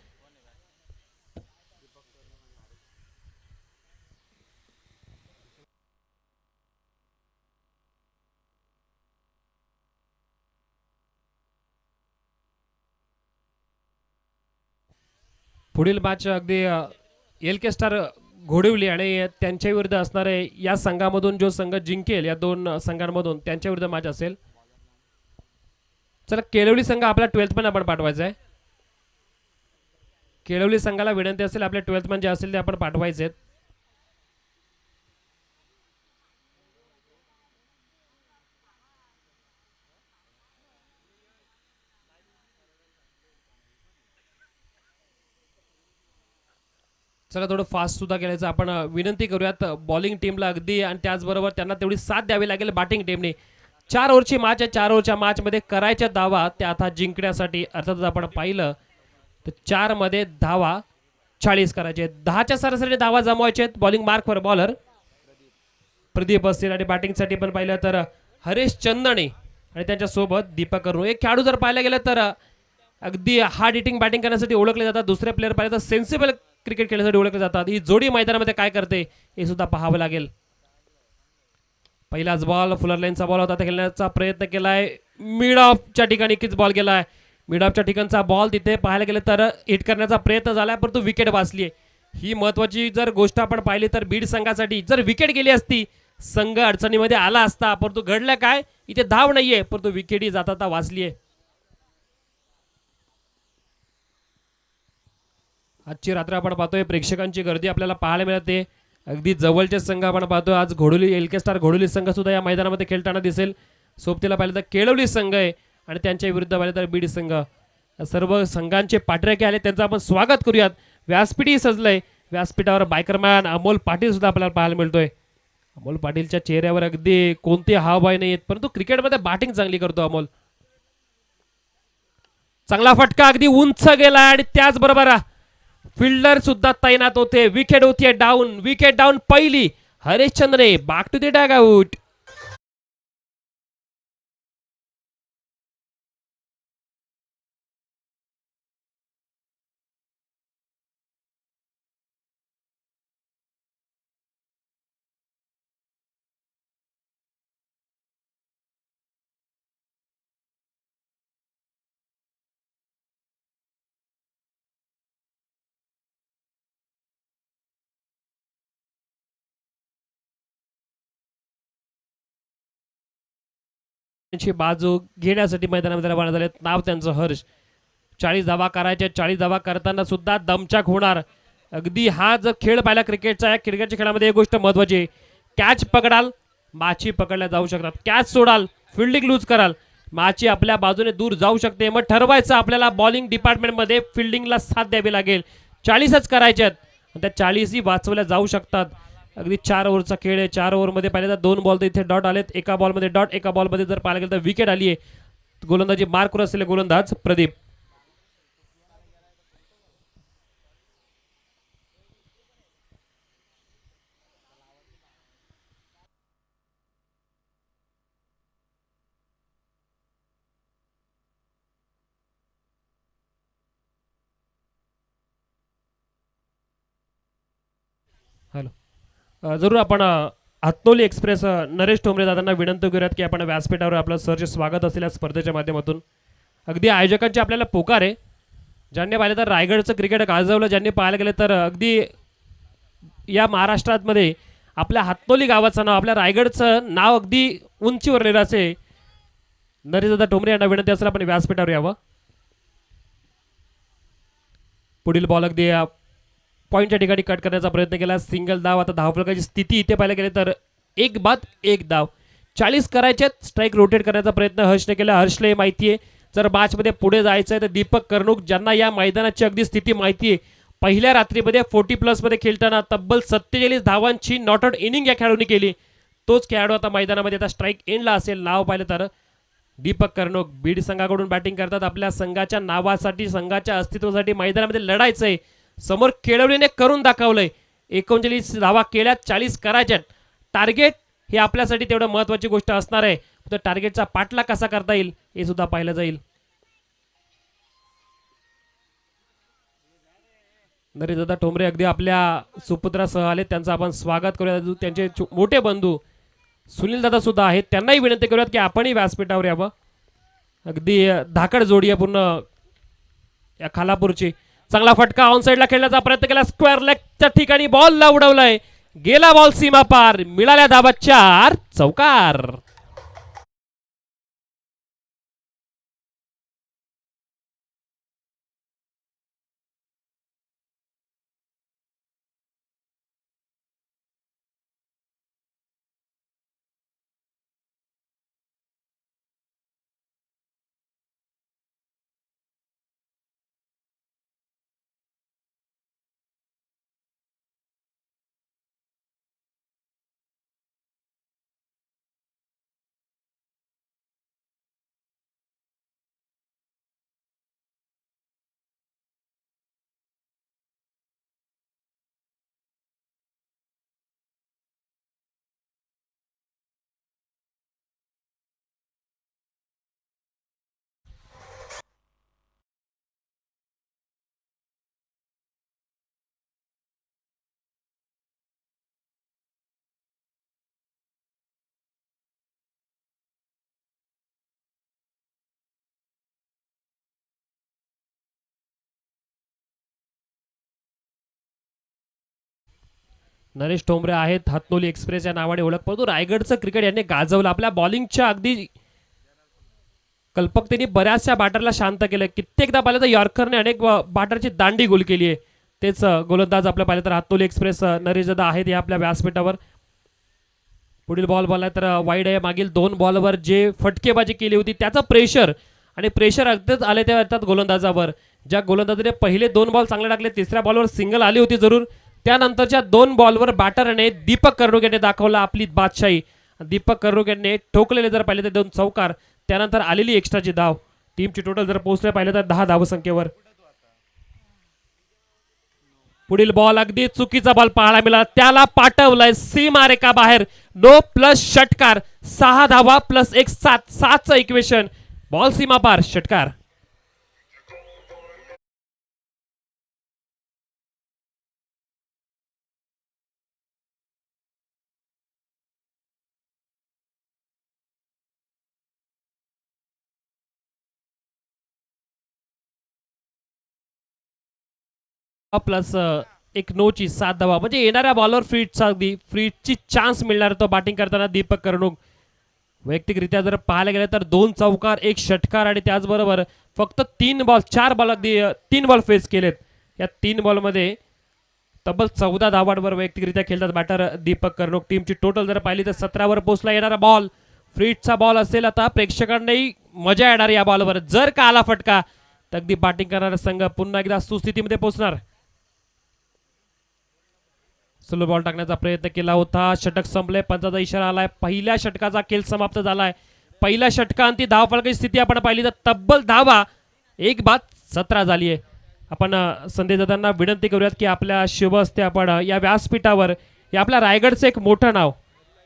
[SPEAKER 2] पुढील मॅच अगदी LK स्टार घोडवली आणि त्यांच्या विरुद्ध असणारे या संघामधून जो संघ जिंकेल या 2 संघांमधून त्यांच्या विरुद्ध मॅच असेल. चला केळवली संघ आपला 12th मॅन आपण पाठवायचा आहे. केळवली संघाला विनंती असेल आपल्या 12th मॅन जे असेल ते आपण पाठवायचे आहेत. चला थोडं फास्ट सुद्धा केल्याचं आपण विनंती करूयात बॉलिंग टीमला अगदी आणि त्याचबरोबर त्यांना तेवढी साथ द्यावी लागेल बॅटिंग टीमने. 4 ओव्हरची मॅच आहे. 4 ओव्हरच्या मॅचमध्ये करायच्या धावा त्या आता जिंकण्यासाठी अर्थातच आपण पाहिलं तर 4 मध्ये धावा 40 करायचे. 10च्या सरासरी धावा जमवायचे आहेत. Bowling mark for bowler Pradeep असतील आणि बॅटिंगसाठी पण पाहिलं तर हरेश चंदणे आणि त्यांच्यासोबत दीपक कर्णुक. एक खेळाडू जर पाहायला गेलं तर अगदी हार्ड हिटिंग बॅटिंग करण्यासाठी ओळखले जातात. दुसरे प्लेअर पाहिलं तर सेन्सिबल क्रिकेट खेळण्यासाठी ओळखले जातात. ही जोडी मैदानामध्ये काय करते हे सुद्धा पाहावं लागेल. पहिलाच बॉल फुलर लाईनचा बॉल होता खेळण्याचा प्रयत्न केलाय. मिड ऑफच्या ठिकाणी किच बॉल गेलाय. मिड ऑफच्या ठिकाणचा बॉल तिथे पाहायला गेलं तर हिट करण्याचा प्रयत्न झालाय परंतु विकेट वाचली. ही महत्वाची जर गोष्ट आपण पाहिली तर बीड संघासाठी जर विकेट गेली असती संघ अडचणीमध्ये आला असता परंतु घडलं काय इथे धाव नाहीये परंतु विकेट ही जाता वाचली आहे. आजची रात्र आपण पाहतोय प्रेक्षकांची गर्दी आपल्याला पाहायला मिळते. अगदी जवळचे संघ आपण पाहतोय. आज घोडोली LK स्टार घोडोली संघ सुद्धा या मैदानामध्ये खेळताना दिसेल. सोबतीला पाहिलं तर केळवली संघ आहे आणि त्यांच्या विरुद्ध पाहिलं तर बीड संघ. सर्व संघांचे पाठराखे आले त्यांचं आपण स्वागत करूयात. व्यासपीठही सजलंय. व्यासपीठावर बायकरमॅन अमोल पाटील सुद्धा आपल्याला पाहायला मिळतोय. अमोल पाटीलच्या चेहऱ्यावर अगदी कोणते हावभाव नाही आहेत परंतु क्रिकेटमध्ये बॅटिंग चांगली करतो अमोल. चांगला फटका अगदी उंच गेला आणि त्याचबरोबर फिल्डर सुद्धा तैनात होते. विकेट होतीये डाऊन. विकेट डाऊन पहिली. Haresh Chandre back to the dugout. बाजू घेण्यासाठी मैदानामध्ये रवाना झाले. नाव त्यांचं हर्ष. 40 धावा करायच्या. 40 धावा करताना सुद्धा दमचाक होणार. अगदी हा जर खेळ पाहिला क्रिकेटचा या क्रिकेटच्या खेळामध्ये एक गोष्ट महत्वाची आहे. कॅच पकडाल माची पकडल्या जाऊ शकतात. कॅच सोडाल फिल्डिंग लूज कराल माची आपल्या बाजूने दूर जाऊ शकते. मग ठरवायचं आपल्याला बॉलिंग डिपार्टमेंटमध्ये फिल्डिंगला साथ द्यावी लागेल. 40च करायच्यात आणि त्या 40ही वाचवल्या जाऊ शकतात. अगदी 4 ओव्हरचा खेळ आहे. 4 ओव्हरमध्ये पाहिलं तर 2 बॉल तर इथे डॉट आलेत. एका बॉलमध्ये डॉट, एका बॉलमध्ये जर पाहायला गेलं तर विकेट आली आहे. गोलंदाजी मार्कवर असलेले गोलंदाज प्रदीप. हॅलो, जरूर आपण हातनोली एक्सप्रेस नरेश ठोंबरे दादांना विनंती करूयात की आपण व्यासपीठावर आपलं सरचे स्वागत असलेल्या स्पर्धेच्या माध्यमातून. अगदी आयोजकांची आपल्याला पोकार आहे. ज्यांनी पाहिलं तर रायगडचं क्रिकेट गाजवलं, ज्यांनी पाहायला गेलं तर अगदी या महाराष्ट्रामध्ये आपल्या हातनोली गावाचं नाव, आपल्या रायगडचं नाव अगदी उंचीवर नेलं असे. नरेशदादा ठोंबरे यांना विनंती असेल आपण व्यासपीठावर यावं. पुढील बॉल अगदी पॉईंटच्या ठिकाणी कट करण्याचा प्रयत्न केला. सिंगल धाव. आता धावफलकाची स्थिती इथे पाहायला गेले तर 1 बाद 1 धाव. 40 करायचे. स्ट्राईक रोटेट करण्याचा प्रयत्न हर्षने केला. हर्षला माहिती आहे जर मॅचमध्ये पुढे जायचं आहे तर दीपक कर्णुक, ज्यांना या मैदानाची अगदी स्थिती माहिती आहे, पहिल्या रात्रीमध्ये 40+ मध्ये खेळताना तब्बल 47 धावांची नॉट आउट इनिंग या खेळाडूंनी केली. तोच खेळाडू आता मैदानामध्ये आता स्ट्राईक एंडला असेल. नाव पाहिलं तर दीपक कर्णुक बीड संघाकडून बॅटिंग करतात. आपल्या संघाच्या नावासाठी, संघाच्या अस्तित्वासाठी मैदानामध्ये लढायचं आहे. समोर खेळवलीने करून दाखवलंय. 39 धावा केल्या, 40 करायच्यात. टार्गेट हे आपल्यासाठी तेवढं महत्त्वाची गोष्ट असणार आहे. तर टार्गेटचा पाठला कसा करता येईल हे सुद्धा पाहिलं जाईल. नरेशदादा ठोंबरे अगदी आपल्या सुपुत्रासह आले, त्यांचं आपण स्वागत करूया. त्यांचे मोठे बंधू सुनील दादा सुद्धा आहेत, त्यांनाही विनंती करूयात की आपणही व्यासपीठावर यावं. अगदी धाकड जोडी आहे पूर्ण या खालापूरची. चांगला फटका ऑन साईडला खेळण्याचा प्रयत्न केला. स्क्वेअर लेगच्या ठिकाणी बॉलला उडवलाय. गेला बॉल सीमा पार. मिळाल्या धावा 4. चौकार. नरेश ठोंबरे आहेत हातनोली एक्सप्रेस या नावाने ओळख, परंतु रायगडचं क्रिकेट यांनी गाजवलं. आपल्या बॉलिंगच्या अगदी कल्पकतेने बऱ्याचशा बॅटरला शांत केलं. कित्येकदा पाहिलं तर यॉर्करने अनेक बॅटरची दांडी गोल केली आहे. तेच गोलंदाज आपल्या पाहिलं तर हातनोली एक्सप्रेस नरेशदादा आहेत या आपल्या व्यासपीठावर. पुढील बॉल बोलला तर वाईड आहे. मागील 2 बॉलवर जे फटकेबाजी केली होती त्याचं प्रेशर आणि प्रेशर अगदीच आले ते अर्थात गोलंदाजावर. ज्या गोलंदाजाने पहिले 2 बॉल चांगले टाकले, तिसऱ्या बॉलवर सिंगल आली होती जरूर, त्यानंतरच्या 2 बॉलवर बॅटरने दीपक कर्णुक यांनी दाखवला आपली बादशाही. दीपक कर्णुक यांनी ठोकलेले जर पाहिले तर 2 चौकार, त्यानंतर आलेली एक्स्ट्राची धाव. टीमची टोटल जर पोहोचले पाहिलं तर 10 धावसंख्येवर. पुढील बॉल अगदी चुकीचा बॉल पाहायला मिळाला, त्याला पाठवलाय सीमा रेखा बाहेर. नो प्लस षटकार. 6 धावा प्लस 1 7. 7चं इक्वेशन. बॉल सीमा पार, षटकार. प्लस 1 नोची 7 धावा, म्हणजे येणाऱ्या बॉलवर फ्रीटची चान्स मिळणार तो बॅटिंग करताना दीपक कर्णुक. वैयक्तिकरित्या जर पाहायला गेलं तर 2 चौकार 1 षटकार आणि त्याचबरोबर फक्त 4 बॉल अगदी 3 बॉल फेस केलेत. या 3 बॉलमध्ये तब्बल 14 धावांवर वैयक्तिकरित्या खेळतात बॅटर दीपक कर्णुक. टीमची टोटल जर पाहिली तर 17वर पोहोचला. येणारा बॉल फ्रीटचा बॉल असेल. आता प्रेक्षकांनाही मजा येणार या बॉलवर. जर का आला फटका तर अगदी बॅटिंग करणारा संघ पुन्हा एकदा सुस्थितीमध्ये पोहोचणार. स्लो बॉल टाकण्याचा प्रयत्न केला होता. षटक संपले, पंचाचा इशारा आलाय. पहिल्या षटकाचा खेळ समाप्त झालाय. पहिल्या षटकांती धाव फलकाची स्थिती आपण पाहिली तर तब्बल धावा 1-17 झाली आहे. आपण संदेश दादांना विनंती करूयात की आपल्या शुभ हस्ते आपण या व्यासपीठावर हे आपल्या रायगडचं एक मोठं नाव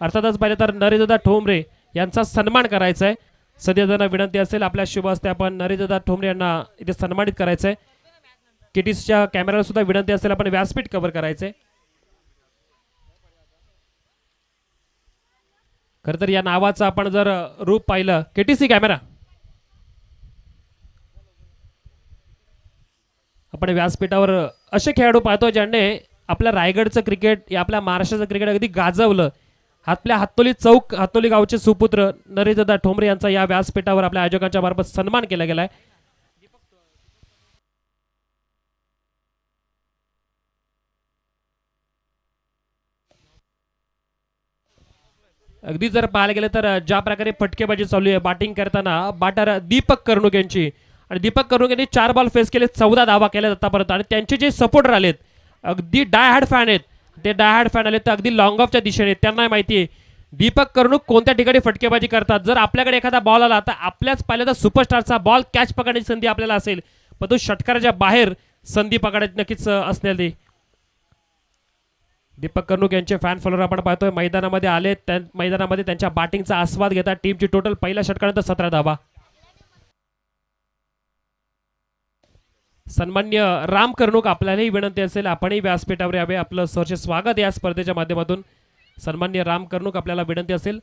[SPEAKER 2] अर्थातच पाहिलं तर नरेशदादा ठोंबरे यांचा सन्मान करायचा आहे. संदेश दादांना विनंती असेल आपल्या शुभ हस्ते आपण नरेशदादा ठोंबरे यांना इथे सन्मानित करायचं आहे. केटीसीच्या कॅमेराला सुद्धा विनंती असेल आपण व्यासपीठ कव्हर करायचंय. खरं तर या नावाचं आपण जर रूप पाहिलं, केटीसी कॅमेरा, आपण व्यासपीठावर असे खेळाडू पाहतो ज्यांनी आपल्या रायगडचं क्रिकेट या आपल्या महाराष्ट्राचं क्रिकेट अगदी गाजवलं. आपल्या हातोली गावचे सुपुत्र नरेशदादा ठोंबरे यांचा या व्यासपीठावर आपल्या आयोजकांच्या मार्फत सन्मान केला गेलाय. अगदी जर पाहायला गेलं तर ज्या प्रकारे फटकेबाजी चालू आहे बॅटिंग करताना बॅटर दीपक कर्णुक यांची, आणि दीपक कर्णुक यांनी 4 बॉल फेस केले, 14 धावा केल्या आतापर्यंत. आणि त्यांचे जे सपोर्टर आलेत अगदी डाय हॅड फॅन आहेत, ते डाय हॅड फॅन आले तर अगदी लॉंग ऑफच्या दिशेने. त्यांना माहिती आहे दीपक कर्णुक कोणत्या ठिकाणी फटकेबाजी करतात. जर आपल्याकडे एखादा बॉल आला तर आपल्याच पहिल्यांदा सुपरस्टारचा बॉल कॅच पकडण्याची संधी आपल्याला असेल, पण तो षटकाराच्या बाहेर संधी पकडण्याची नक्कीच असणार. ती दीपक कर्णुक यांचे फॅन फॉलोअर आपण पाहतोय मैदानामध्ये आले. मैदानामध्ये त्यांच्या बॅटिंगचा आस्वाद घेतात. टीमची टोटल पहिल्या षटकानंतर 17 धावा. सन्मान्य राम कर्णुक, आपल्यालाही विनंती असेल आपणही व्यासपीठावर यावे. आपलं सहर्ष स्वागत या स्पर्धेच्या माध्यमातून. सन्मान्य राम कर्णुक, आपल्याला विनंती असेल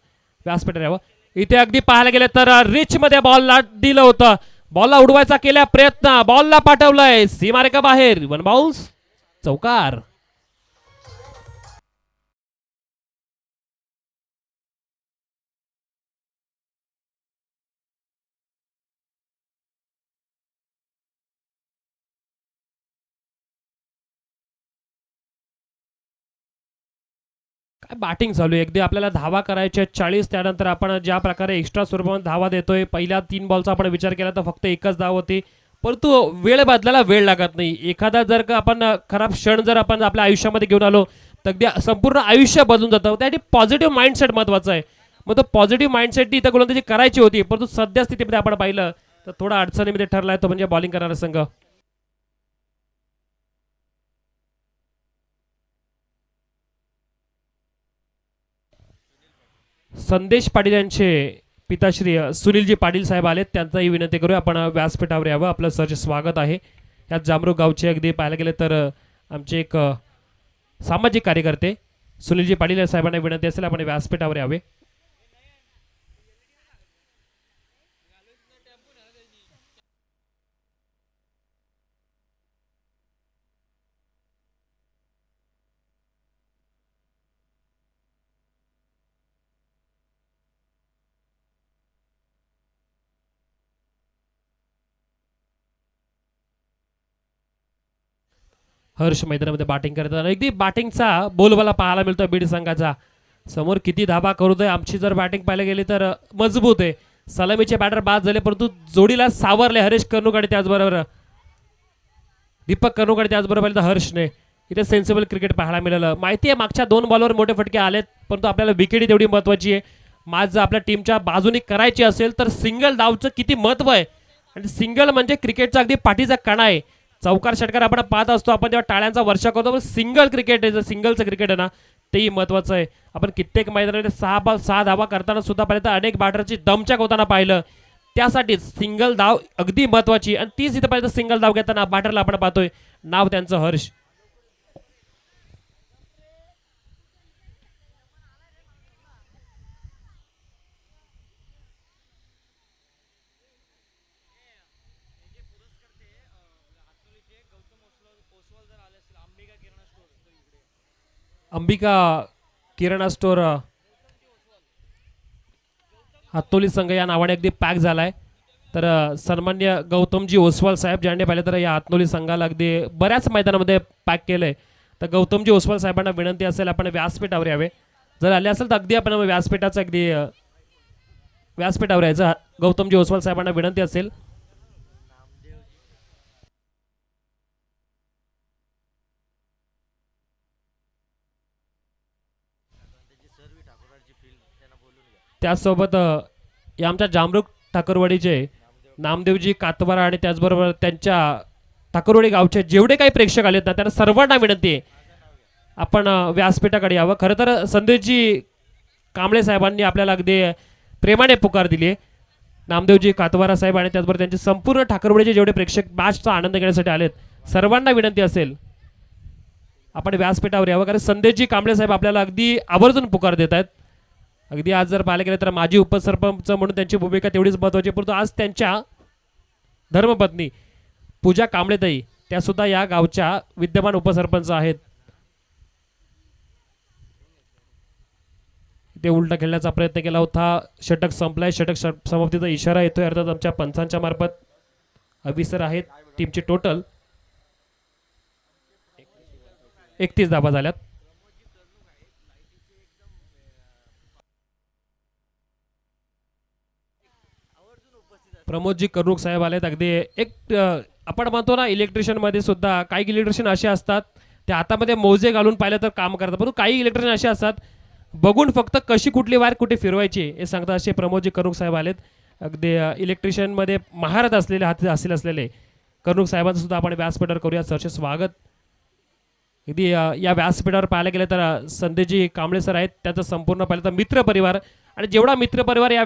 [SPEAKER 2] व्यासपीठावर यावं. इथे अगदी पाहायला गेले तर रिच मध्ये बॉल दिलं होतं, बॉलला उडवायचा केला प्रयत्न, बॉलला पाठवलाय सीमारेखा बाहेर, वन बाउन्स, चौकार. बॅटिंग चालू आहे, अगदी आपल्याला धावा करायच्या 40. त्यानंतर आपण ज्या प्रकारे एक्स्ट्रा स्वरूपामध्ये धावा देतोय, पहिल्या 3 बॉलचा आपण विचार केला तर फक्त एकच धाव होती, परंतु वेळ बदलायला वेळ लागत नाही. एखादा जर का आपण खराब क्षण जर आपण आपल्या आयुष्यामध्ये घेऊन आलो तर अगदी संपूर्ण आयुष्य बदलून जातं. त्यासाठी पॉझिटिव्ह माइंडसेट महत्वाचा आहे. मग तो पॉझिटिव्ह माइंडसेट इथं गोलंदाजी करायची होती, परंतु सध्या स्थितीमध्ये आपण पाहिलं तर थोडा अडचणीमध्ये ठरलाय तो म्हणजे बॉलिंग करणारा संघ. संदेश पाटील यांचे पिताश्री सुनीलजी पाटील साहेब आलेत, त्यांचाही विनंती करूया आपण व्यासपीठावर यावं. आपलं सहर्ष स्वागत आहे. यात जामरूक गावचे अगदी पाहायला गेले तर आमचे एक सामाजिक कार्यकर्ते सुनीलजी पाटील साहेबांना विनंती असेल आपण व्यासपीठावर यावे. हर्ष मैदानामध्ये बॅटिंग करताना अगदी बॅटिंगचा बोलबाला पाहायला मिळतोय बीड संघाचा. समोर किती धाबा करू दे, आमची जर बॅटिंग पाहायला गेली तर मजबूत आहे. सलामीचे बॅटर बाद झाले, परंतु जोडीला सावरले हरीश कर्णुक आणि त्याचबरोबर दीपक कर्णुक आणि त्याचबरोबर हर्षने. इथे सेन्सिबल क्रिकेट पाहायला मिळालं. माहिती आहे मागच्या 2 बॉलवर मोठे फटके आलेत, परंतु आपल्याला विकेट तेवढी महत्वाची आहे. मॅच जर आपल्या टीमच्या बाजूने करायची असेल तर सिंगल डावचं किती महत्व आहे, आणि सिंगल म्हणजे क्रिकेटचा अगदी पाठीचा कणा आहे. चौकार षटकार आपण पाहत असतो, आपण जेव्हा टाळ्यांचा वर्षा करतो, पण सिंगल क्रिकेट आहे, सिंगलचं क्रिकेट आहे ना तेही महत्वाचं आहे. आपण कित्येक मैदानामध्ये 6 धावा करताना सुद्धा पाहिलं तर अनेक बॅटरची दमचक होताना पाहिलं. त्यासाठी सिंगल धाव अगदी महत्वाची, आणि तीच इथं पाहिजे सिंगल धाव घेताना बॅटरला आपण पाहतोय नाव त्यांचं हर्ष. अंबिका किराणा स्टोअर हातोली संघ या नावाने अगदी पॅक झालाय. तर सन्मान्य गौतमजी ओसवाल साहेब ज्यांनी पाहिलं तर या हातोली संघाला अगदी बऱ्याच मैदानामध्ये पॅक केलंय. तर गौतमजी ओसवाल साहेबांना विनंती असेल आपण व्यासपीठावर यावे. जर आले असेल तर अगदी आपण व्यासपीठाचं अगदी व्यासपीठावर यायचं. गौतमजी ओसवाल साहेबांना विनंती असेल. त्याचसोबत या आमच्या जामरुख ठाकरवाडीचे नामदेवजी कातवारा आणि त्याचबरोबर त्यांच्या ठाकरवाडी गावचे जेवढे काही प्रेक्षक आलेत ना त्यांना सर्वांना विनंती आहे आपण व्यासपीठाकडे यावं. खरं तर संदेशजी कांबळे साहेबांनी आपल्याला अगदी प्रेमाने पुकार दिली आहे. नामदेवजी कातवारा साहेब आणि त्याचबरोबर त्यांचे संपूर्ण ठाकरवाडीचे जेवढे प्रेक्षक मॅचचा आनंद घेण्यासाठी आलेत सर्वांना विनंती असेल आपण व्यासपीठावर यावं. कारण संदेशजी कांबळे साहेब आपल्याला अगदी आवर्जून पुकार देत आहेत. अगदी आज जर पाहायला गेलं तर माजी उपसरपंच म्हणून त्यांची भूमिका तेवढीच महत्त्वाची, परंतु आज त्यांच्या धर्मपत्नी पूजा कांबळेताई त्या सुद्धा या गावच्या विद्यमान उपसरपंच आहेत. ते उलटा खेळण्याचा प्रयत्न केला होता. षटक संपलाय. षटक समाप्तीचा इशारा येतोय अर्थात आमच्या पंचांच्या मार्फत. अभिसर आहेत टीमचे टोटल 31 धाबा झाल्यात. प्रमोदजी कर्णूक साहेब आलेत. अगदी एक आपण म्हणतो ना इलेक्ट्रिशियन मध्ये सुद्धा काही इलेक्ट्रिशियन असे असतात ते हातामध्ये मोजे घालून पाहिलं तर काम करतात, परंतु काही इलेक्ट्रिशियन असे असतात बघून फक्त कशी कुठली वायर कुठे फिरवायची हे सांगतात. असे प्रमोदजी कर्णूक साहेब आलेत. अगदी इलेक्ट्रिशियन मध्ये महारथ असलेले हाती असलेले कर्णूक साहेबांचं सुद्धा आपण व्यासपीठावर करूया. सरचे स्वागत. अगदी या व्यासपीठावर पाहायला गेलं तर संदेशजी कांबळे सर आहेत. त्याचा संपूर्ण पाहिलं तर मित्र परिवार आणि जेवढा मित्र परिवार या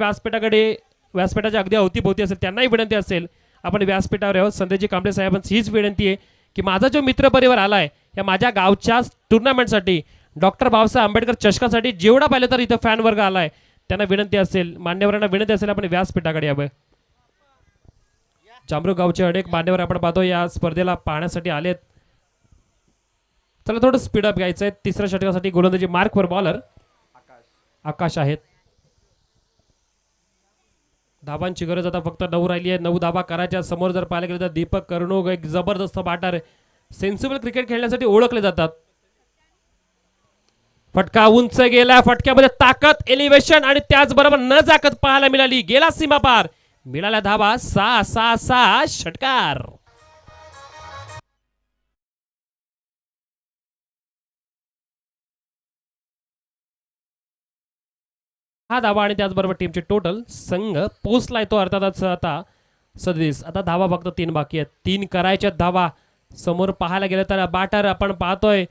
[SPEAKER 2] व्यासपीठाच्या अगदी अवतीभोवती असेल त्यांनाही विनंती असेल आपण व्यासपीठावर यावं. संदेशजी कांबळे साहेबांची हीच विनंती आहे की माझा जो मित्र परिवार आलाय या माझ्या गावच्या टुर्नामेंटसाठी डॉक्टर बाबासाहेब आंबेडकर चषकासाठी जेवढा पाहिलं तर इथं फॅन वर्ग आलाय त्यांना विनंती असेल, मान्यवरांना विनंती असेल आपण व्यासपीठाकडे यावं. जामरुख गावचे अनेक मान्यवर आपण पाहतो या स्पर्धेला पाहण्यासाठी आलेत. चला थोडं स्पीडअप घ्यायचं आहे. तिसऱ्या षटकासाठी गोलंदाजी मार्कवर बॉलर आकाश आहेत. धाबांची गरज आता फक्त 9 राहिली आहे. 9 धाबा करायच्या. समोर जर पाहायला गेलं तर दीपक कर्णूक एक जबरदस्त बॅटर सेन्सिबल क्रिकेट खेळण्यासाठी ओळखले जातात. फटका उंच गेला. फटक्यामध्ये ताकद एलिव्हेशन आणि त्याचबरोबर न जाकत पाहायला मिळाली. गेला सीमा पार. मिळाल्या धाबा 6-6-6 षटकार. हा धावा आणि त्याचबरोबर टीमचे टोटल संघ पोचलाय तो अर्थातच आता 37. आता धावा फक्त 3 बाकी आहेत. 3 करायच्या धावा. समोर पाहायला गेलं तर बॅटर आपण पाहतोय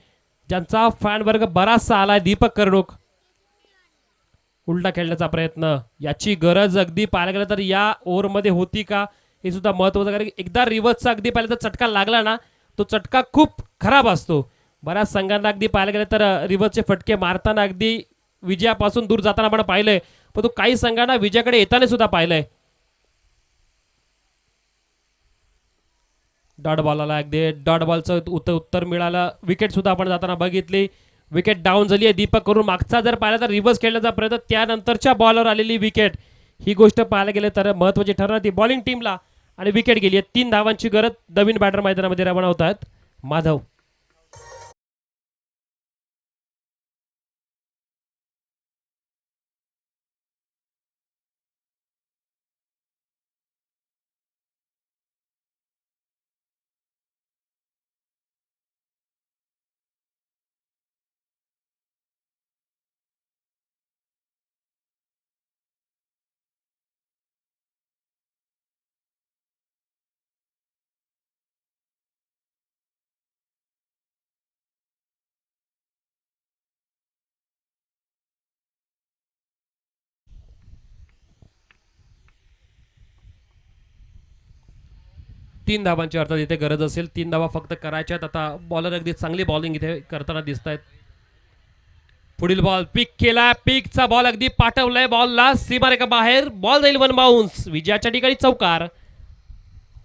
[SPEAKER 2] ज्यांचा फॅन वर्ग बराचसा आलाय दीपक कर्णूक. उलटा खेळण्याचा प्रयत्न याची गरज अगदी पाहायला गेलं तर या ओव्हरमध्ये होती का हे सुद्धा महत्त्वाचं. कारण एकदा रिव्हर्सचा अगदी पाहिलं तर चटका लागला ना तो चटका खूप खराब असतो. बऱ्याच संघांना अगदी पाहायला गेलं तर रिव्हर्सचे फटके मारताना अगदी विजयापासून दूर जाताना आपण पाहिलंय, पण तो काही संघांना विजयाकडे येताना सुद्धा पाहिलंय. डॉट बॉलला अगदी डॉट बॉलचं उत्तर मिळालं. विकेट सुद्धा आपण जाताना बघितली. विकेट डाऊन झाली आहे. दीपक करून मागचा जर पाहिला तर रिव्हर्स खेळण्याचा प्रयत्न त्यानंतरच्या बॉलवर आलेली विकेट ही गोष्ट पाहायला गेले तर महत्त्वाची ठरणार ती बॉलिंग टीमला आणि विकेट गेली आहे. 3 धावांची गरज. नवीन बॅटर मैदानामध्ये रवाना होत आहेत. माधव तीन धावांची अर्थात इथे गरज असेल. 3 धावा फक्त करायच्यात. आता बॉलर अगदी चांगली बॉलिंग इथे करताना दिसत आहेत. पुढील बॉल पिक केला. पिकचा बॉल अगदी पाठवलाय बॉलला सीमारेखा बाहेर. बॉल जाईल 1 बाउन्स. विजयाच्या ठिकाणी चौकार.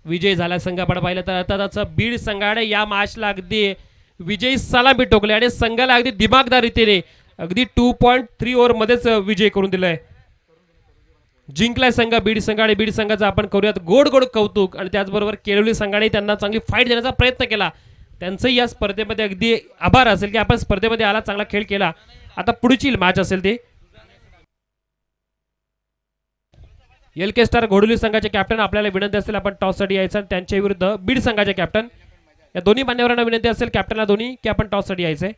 [SPEAKER 2] विजय झाला संघ आपण पाहिलं तर अर्थातच बीड संघाने या मॅचला अगदी विजयी सलामी ठोकली आणि संघाला अगदी दिमागदार रीतीने अगदी 2.3 ओव्हर मध्येच विजय करून दिलाय. जिंकलाय संघ बीड संघ आणि बीड संघाचं आपण करूयात गोड गोड कौतुक. आणि त्याचबरोबर केळवली संघाने त्यांना चांगली फाईट देण्याचा प्रयत्न केला. त्यांचंही या स्पर्धेमध्ये अगदी आभार असेल की आपण स्पर्धेमध्ये आला, चांगला खेळ केला. आता पुढची मॅच असेल ती एल.के. स्टार घोडुली संघाचे कॅप्टन आपल्याला विनंती असेल आपण टॉससाठी यायचं आणि त्यांच्या विरुद्ध बीड संघाचे कॅप्टन या दोन्ही मान्यवरांना विनंती असेल कॅप्टनला दोन्ही की आपण टॉससाठी यायचंय.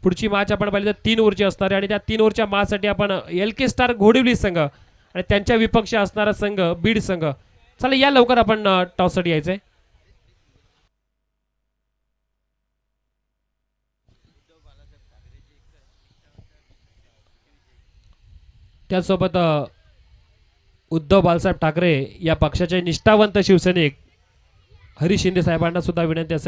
[SPEAKER 2] पुढची मॅच आपण पाहिली तर 3 ओव्हरची असणार आहे आणि त्या 3 ओव्हरच्या मॅचसाठी आपण LK स्टार घोडिवली संघ आणि त्यांच्या विपक्ष असणारा संघ बीड संघ. चला या लवकर आपण टॉससाठी यायचंय. त्याचसोबत उद्धव बाळासाहेब ठाकरे या पक्षाचे निष्ठावंत शिवसैनिक हरी शिंदे साहेबांना सुद्धा विनंती असेल